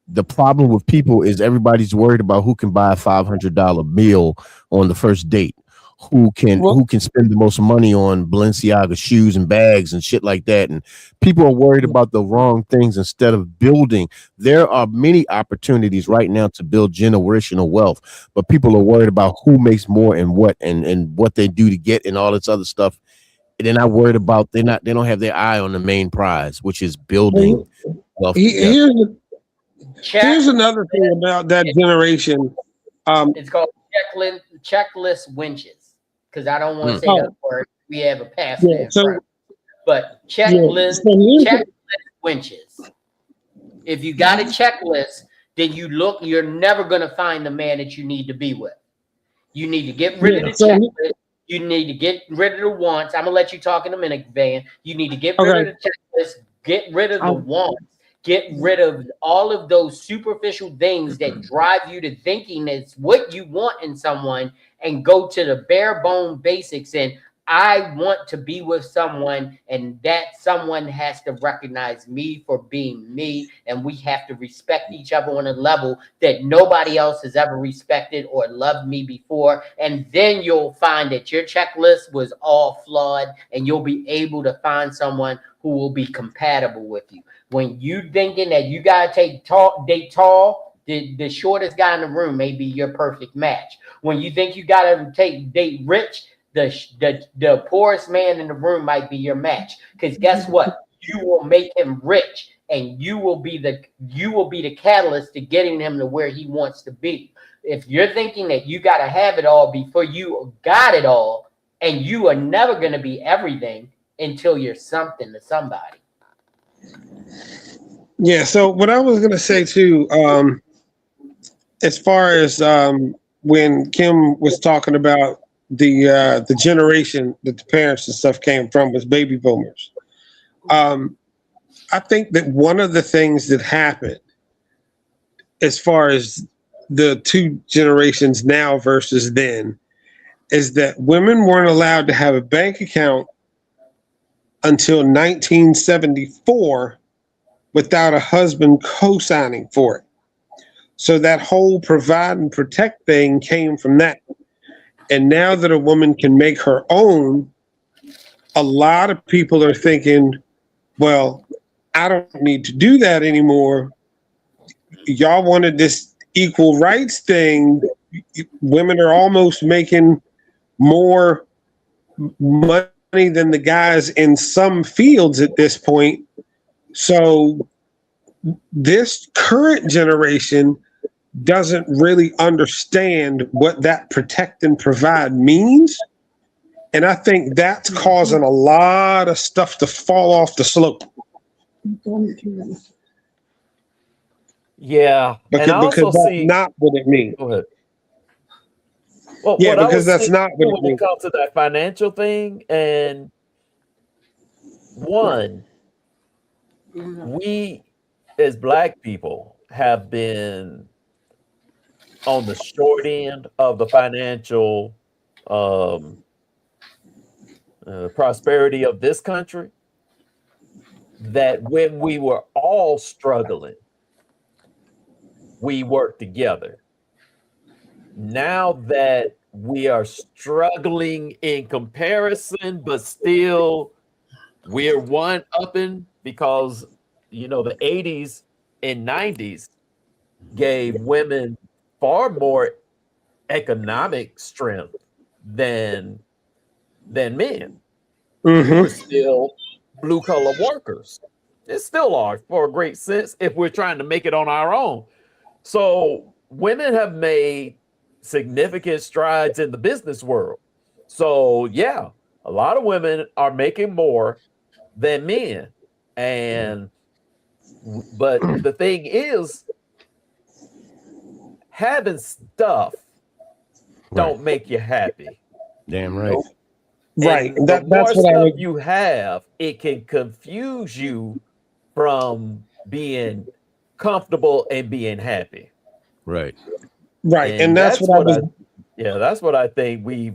The problem with people is everybody's worried about who can buy a $500 meal on the first date, Well, who can spend the most money on Balenciaga shoes and bags and shit like that. And people are worried about the wrong things instead of building. There are many opportunities right now to build generational wealth, but people are worried about who makes more and what they do to get and all this other stuff. They're not worried about they don't have their eye on the main prize, which is building wealth together. Here's another thing about that generation. It's called checklist winches, because I don't want to say that word. We have a pastor in front. But checklist winches. If you got a checklist, then you're never going to find the man that you need to be with. You need to get rid of the checklist. You need to get rid of the wants. I'm going to let you talk in a minute, Van. You need to get rid of the checklist, get rid of the wants. Get rid of all of those superficial things that drive you to thinking it's what you want in someone, and go to the bare bone basics. And I want to be with someone, and that someone has to recognize me for being me. And we have to respect each other on a level that nobody else has ever respected or loved me before. And then you'll find that your checklist was all flawed, and you'll be able to find someone who will be compatible with you. When you thinking that you gotta date tall, the shortest guy in the room may be your perfect match. When you think you gotta date rich, the poorest man in the room might be your match. Because guess what? You will make him rich, and you will be the catalyst to getting him to where he wants to be. If you're thinking that you gotta have it all before you got it all, and you are never gonna be everything until you're something to somebody. Yeah. So what I was gonna say too, as far as when Kim was talking about the generation that the parents and stuff came from was baby boomers. I think that one of the things that happened as far as the two generations now versus then is that women weren't allowed to have a bank account until 1974 without a husband co-signing for it. So that whole provide and protect thing came from that. And now that a woman can make her own, a lot of people are thinking, well, I don't need to do that anymore. Y'all wanted this equal rights thing. Women are almost making more money than the guys in some fields at this point. So this current generation doesn't really understand what that protect and provide means. And I think that's causing a lot of stuff to fall off the slope. Yeah. Because that's not what it means. Go ahead. Well, yeah, what because that's not what it when means. it comes to that financial thing, and one, we as Black people have been on the short end of the financial prosperity of this country, that when we were all struggling, we worked together. Now that we are struggling in comparison, but still we're one upping, because the 80s and 90s gave women far more economic strength than men. We were still blue collar workers. It still are, for a great sense, if we're trying to make it on our own. So women have made significant strides in the business world. So yeah, a lot of women are making more than men. But the thing is, having stuff don't make you happy. Damn right. Right. And the That's more what I stuff would. you have, it can confuse you from being comfortable and being happy. Right. Right, And and that's that's what I what was. that's what I think we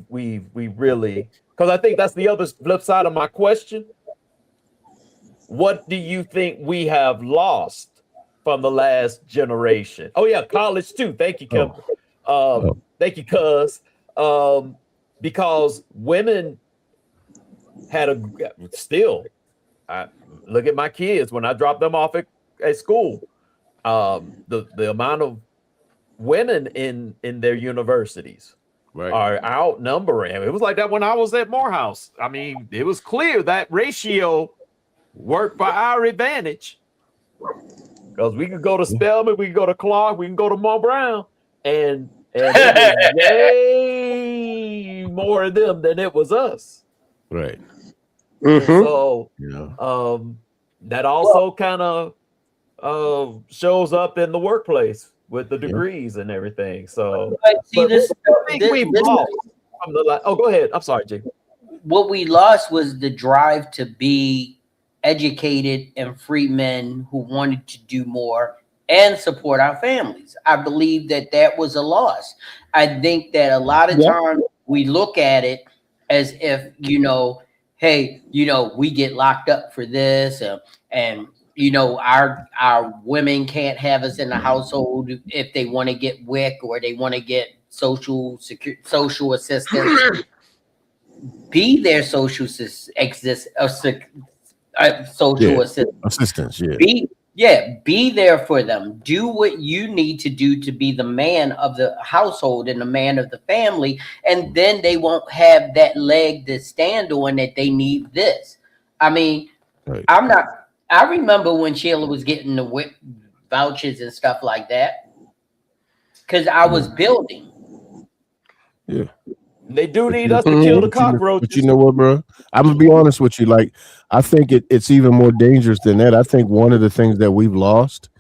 really, because I think that's the other flip side of my question. What do you think we have lost from the last generation? Oh yeah, college too. Thank you, Kim. Oh. Thank you, cuz. Because women had a still. I look at my kids when I drop them off at school. The amount of women in their universities Right. are outnumbering. It was like that when I was at Morehouse. I mean, it was clear that ratio worked for our advantage because we could go to Spelman, we could go to Clark, we can go to Mont Brown, and it was way more of them than it was us. Right. And Mhm. so Yeah. that also kind of shows up in the workplace with the Yeah. degrees and everything. So, But see, but this, what do you think this, we've this lost from the oh, go ahead. I'm sorry, Jay. what we lost was the drive to be educated and free men who wanted to do more and support our families. I believe that that was a loss. I think that a lot of Yeah. times we look at it as if, hey, we get locked up for this, and our women can't have us in the household if they want to get WIC or they want to get social assistance. Be their social social Assistance. Yeah. Be there for them. Do what you need to do to be the man of the household and the man of the family, and then they won't have that leg to stand on that they need this. I mean, Right. I remember when Sheila was getting the WIC vouchers and stuff like that because I was building. Yeah. They do need you- us to kill the But you know cockroaches. what, bro? I'm gonna be honest with you. Like, I think it's even more dangerous than that. I think one of the things that we've lost,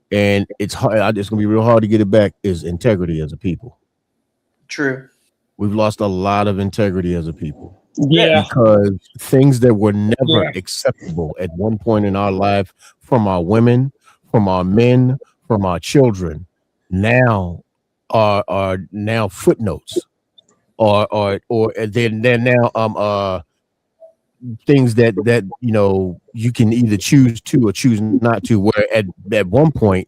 and it's hard. It's gonna be real hard to get it back, is integrity as a people. True. We've lost a lot of integrity as a people Yeah. because things that were never Yeah. acceptable at one point in our life from our women, from our men, from our children, now are now footnotes, or they're now things that you can either choose to or choose not to. Where at one point,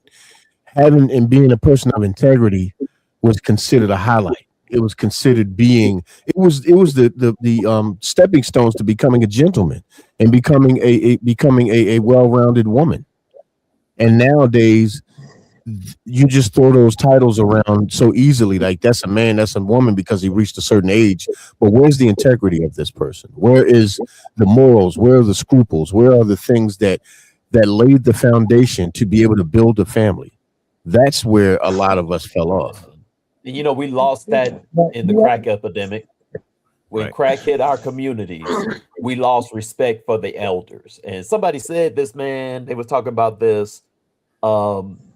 having and being a person of integrity was considered a highlight. It was considered being. It was the stepping stones to becoming a gentleman and becoming a well-rounded woman. And nowadays, you just throw those titles around so easily, like that's a man, that's a woman, because he reached a certain age. But where's the integrity of this person? Where is the morals? Where are the scruples? Where are the things that laid the foundation to be able to build a family? That's where a lot of us fell off. And we lost that in the crack epidemic. When Right. crack hit our communities, we lost respect for the elders. And somebody said this, man, they was talking about this.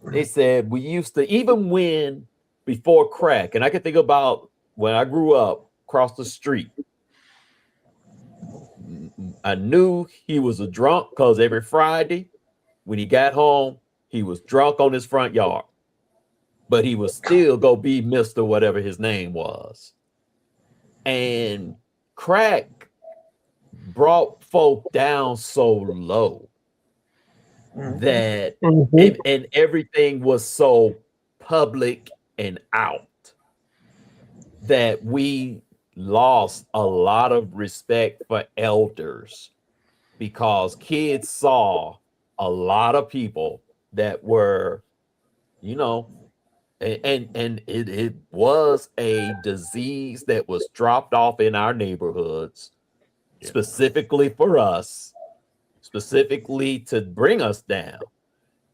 They said we used to, even when before crack, and I can think about when I grew up across the street, I knew he was a drunk because every Friday when he got home, he was drunk on his front yard, but he was still go be Mr. whatever his name was. And crack brought folk down so low that and everything was so public and out that we lost a lot of respect for elders because kids saw a lot of people that were, and it was a disease that was dropped off in our neighborhoods specifically for us, specifically to bring us down,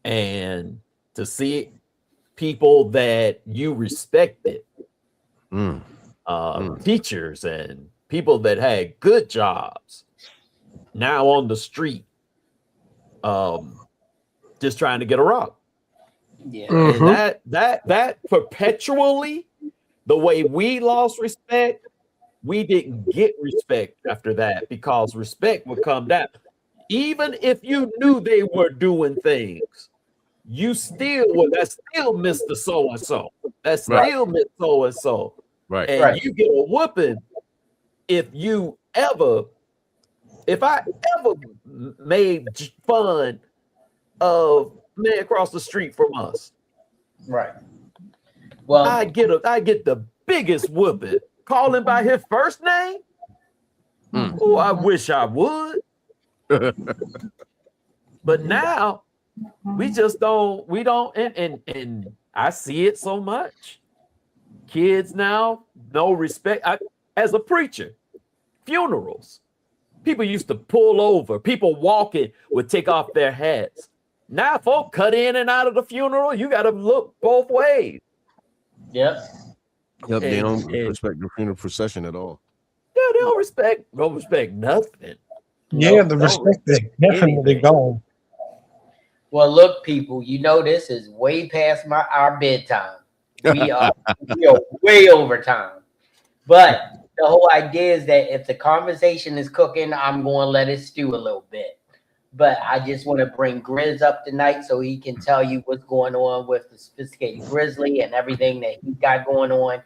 and to see people that you respected, teachers and people that had good jobs, now on the street, just trying to get a rock. Yeah. And that perpetually, the way we lost respect we didn't get respect after that because respect would come down. Even if you knew they were doing things, you still well, that's still Mr. So and so. That's Right. still Miss So and so. Right. And Right. you get a whooping if I ever made fun of man across the street from us. Right. Well, I get the biggest whooping. Call him by his first name. Oh, I wish I would. But now we just don't, and I see it so much. Kids now, no respect. As a preacher, funerals, people used to pull over. People walking would take off their hats. Now, folk cut in and out of the funeral. You got to look both ways. yep. Yep, they don't And- respect the funeral procession at all. Yeah, they don't respect nothing. Yeah, Nope. the Don't respect is definitely anything. gone. Well, look, people, you know this is way past our bedtime. We are way over time. But the whole idea is that if the conversation is cooking, I'm going to let it stew a little bit. But I just want to bring Grizz up tonight so he can tell you what's going on with the Sophisticated Grizzly and everything that he got going on.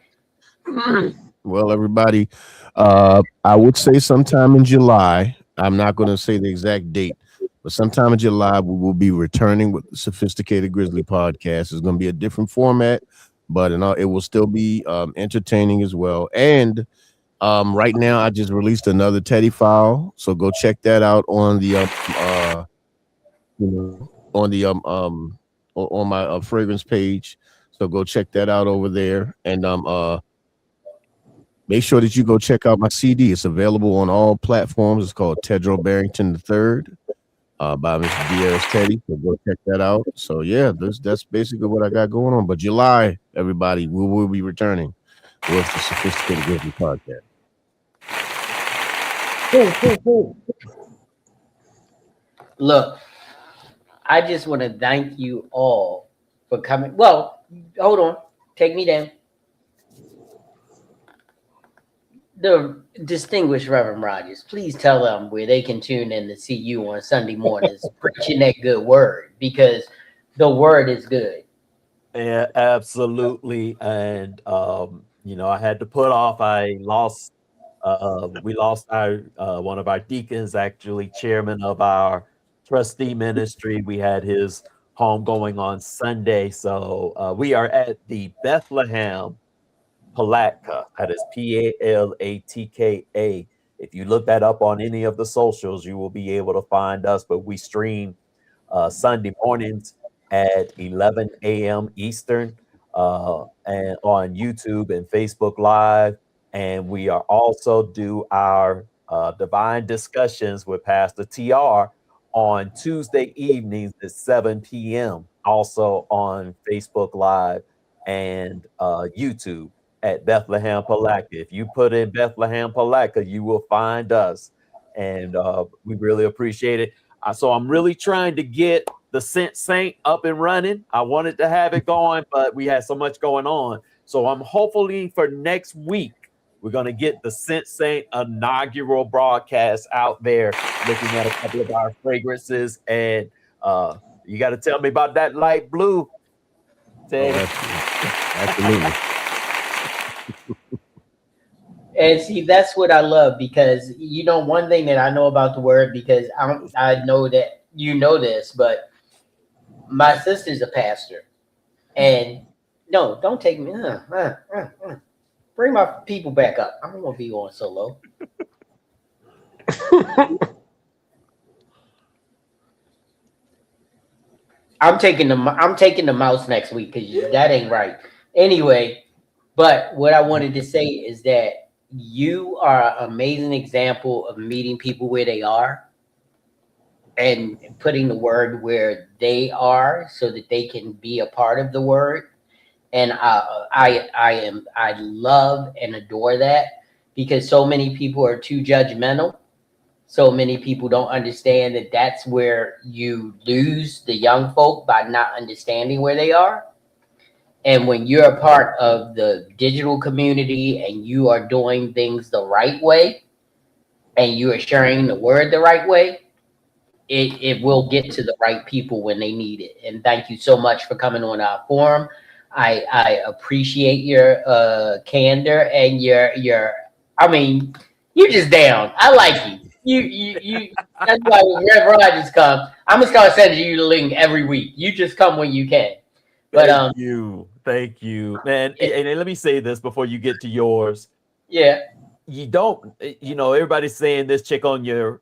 Well, everybody, I would say sometime in July. I'm not going to say the exact date, but sometime in July we will be returning with the Sophisticated Grizzly podcast. It's going to be a different format, but it will still be entertaining as well. And right now, I just released another Teddy file, so go check that out on the on my fragrance page. So go check that out over there, and make sure that you go check out my CD. It's available on all platforms. It's called Tedro Barrington III by Mr. Diaz Teddy. So go check that out. So yeah, that's basically what I got going on. But July, everybody, we will be returning with the Sophisticated Grizzly podcast. Look, I just want to thank you all for coming. Well, hold on. Take me down. The distinguished Reverend Rogers, please tell them where they can tune in to see you on Sunday mornings preaching that good word, because the word is good. Yeah, absolutely. And I had to put off. We lost our one of our deacons, actually chairman of our trustee ministry. We had his home going on Sunday. So we are at the Bethlehem Palatka. That is Palatka. If you look that up on any of the socials, you will be able to find us. But we stream Sunday mornings at 11 a.m. Eastern and on YouTube and Facebook Live. And we are also do our divine discussions with Pastor TR on Tuesday evenings at 7 p.m. Also on Facebook Live and YouTube at Bethlehem Palatka. If you put in Bethlehem Palatka, you will find us. And we really appreciate it. So I'm really trying to get the Sent Saint up and running. I wanted to have it going, but we had so much going on. So I'm hopefully for next week, we're going to get the Sent Saint inaugural broadcast out there, looking at a couple of our fragrances. And you got to tell me about that light blue. Teddy. Absolutely. And see, that's what I love, because one thing that I know about the word, because I know that you know this, but my sister's a pastor, and no, don't take me. Bring my people back up. I don't want to be on so low. I'm taking the mouse next week because that ain't right. Anyway, but what I wanted to say is that you are an amazing example of meeting people where they are and putting the word where they are so that they can be a part of the word. And I love and adore that, because so many people are too judgmental. So many people don't understand that that's where you lose the young folk, by not understanding where they are. And when you're a part of the digital community and you are doing things the right way and you are sharing the word the right way, it will get to the right people when they need it. And thank you so much for coming on our forum. I appreciate your candor and your I mean, you're just down. I like you. You that's why when Rev Rogers come, I'm gonna start sending you the link every week. You just come when you can. But Thank you, man. Yeah. And let me say this before you get to yours. Yeah. You don't, everybody's saying this, check on your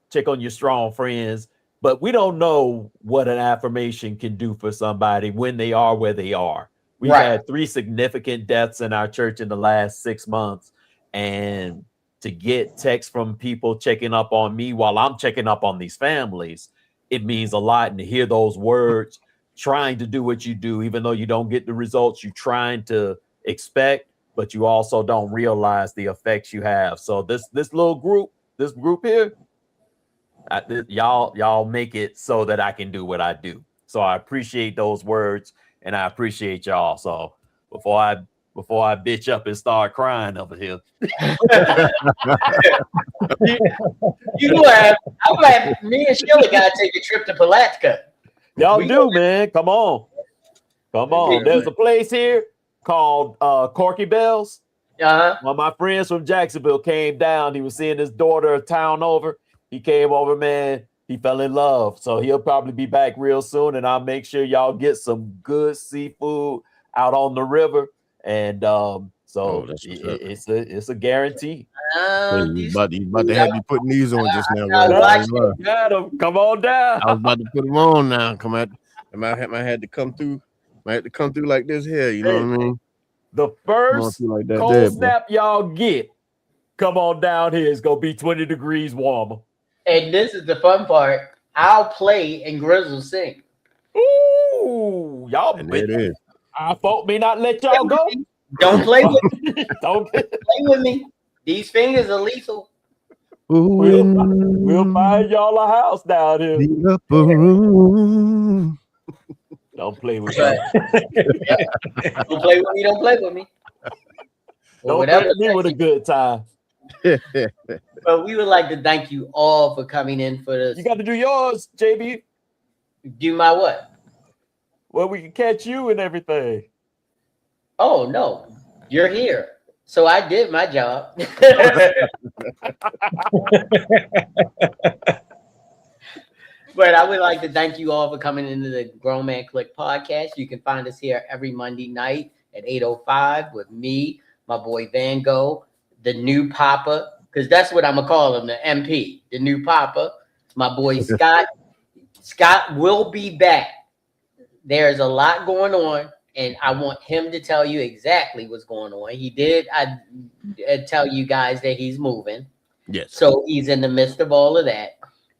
strong friends, but we don't know what an affirmation can do for somebody when they are where they are. We've Right. had 3 significant deaths in our church in the last 6 months, and to get texts from people checking up on me while I'm checking up on these families, it means a lot. And to hear those words, trying to do what you do, even though you don't get the results you're trying to expect, but you also don't realize the effects you have. So this group here, y'all make it so that I can do what I do. So I appreciate those words, and I appreciate y'all. So before I bitch up and start crying over here, I'm glad me and Sheila gotta take a trip to Palatka. y'all do, man. Come on. There's a place here called Corky Bells. Uh-huh. One of my friends from Jacksonville came down. He was seeing his daughter a town over. He came over, man. He fell in love. So he'll probably be back real soon. And I'll make sure y'all get some good seafood out on the river. And it's a guarantee. You about to have me putting these on just now. Got him. Come on down. I was about to put them on now. I had to come through. I had to come through like this here. You know what I mean? The first like that cold there, snap y'all get, come on down here. It's gonna be 20 degrees warmer. And this is the fun part. I'll play and Grizzle sing. Ooh, y'all. And there it is. I thought me not let y'all go. Don't play with me. Don't play with me. These fingers are lethal. We'll find y'all a house down here. The upper room. Don't play with me. Don't play with me. Don't play with me. Don't threaten me with a good time. But we would like to thank you all for coming in for this. You got to do yours, JB. Do my what? Well, we can catch you and everything. Oh, no. You're here. So I did my job. But I would like to thank you all for coming into the Grown Man Clique podcast. You can find us here every Monday night at 8:05 with me, my boy Van Gogh, the new Papa, because that's what I'm going to call him, the MP, the new Papa, my boy Scott. Scott will be back. There's a lot going on, and I want him to tell you exactly what's going on. He did tell you guys that he's moving. Yes. So he's in the midst of all of that.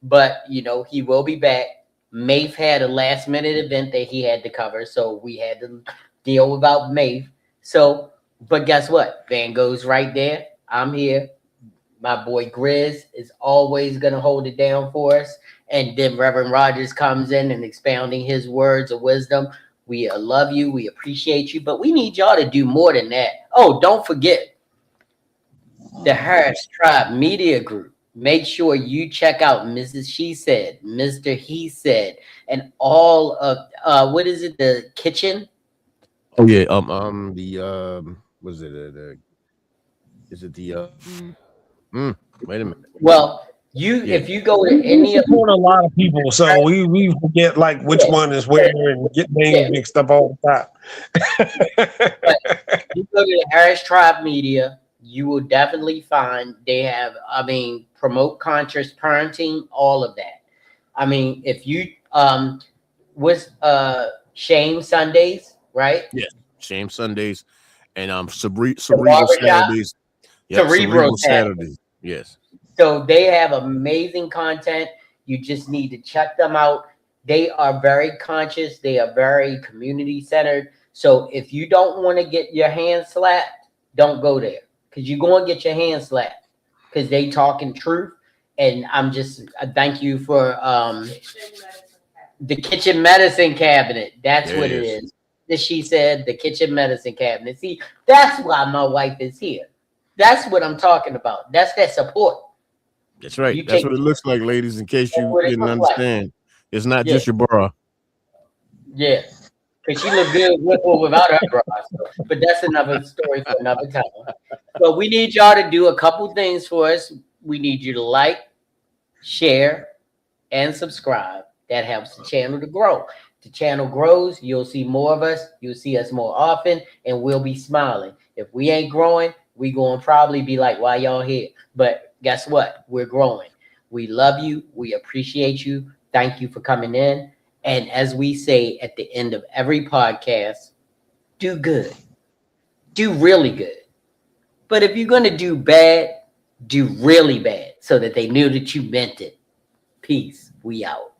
But, he will be back. Maeve had a last minute event that he had to cover. So we had to deal without Maeve. So, but guess what? Van Gogh's right there. I'm here. My boy Grizz is always going to hold it down for us. And then Reverend Rogers comes in and expounding his words of wisdom. We love you. We appreciate you. But we need y'all to do more than that. Oh, don't forget the Harris Tribe Media Group. Make sure you check out Mrs. She Said, Mr. He Said, and all of what is it? The kitchen. Oh yeah. Was it is it the wait a minute. Well, if you go to any of a lot of people, so we forget like which one is where and get names mixed up all the time. But you go to the Harris Tribe Media, you will definitely find they have, promote conscious parenting, all of that. If you Shame Sundays, right? Yes, Shame Sundays, and Cerebral Saturdays. Yep, Cerebral Saturdays. Yes. So they have amazing content. You just need to check them out. They are very conscious. They are very community centered. So if you don't want to get your hand slapped, don't go there, because you're going to get your hand slapped, because they talking truth. And I thank you for the kitchen medicine cabinet. That's what it is. that she said, the kitchen medicine cabinet. See, that's why my wife is here. That's what I'm talking about. That's that support. That's right. You That's take what it looks like, ladies, in case that's you what it didn't looks like. understand. It's not Yeah. just your bra. Yeah. Because she looked good with or without her bra. So, but that's another story for another time. But we need y'all to do a couple things for us. We need you to like, share, and subscribe. That helps the channel to grow. The channel grows, you'll see more of us, you'll see us more often, and we'll be smiling. If we ain't growing, we going to probably be like, why y'all here? But guess what? We're growing. We love you. We appreciate you. Thank you for coming in. And as we say at the end of every podcast, do good. Do really good. But if you're going to do bad, do really bad so that they knew that you meant it. Peace. We out.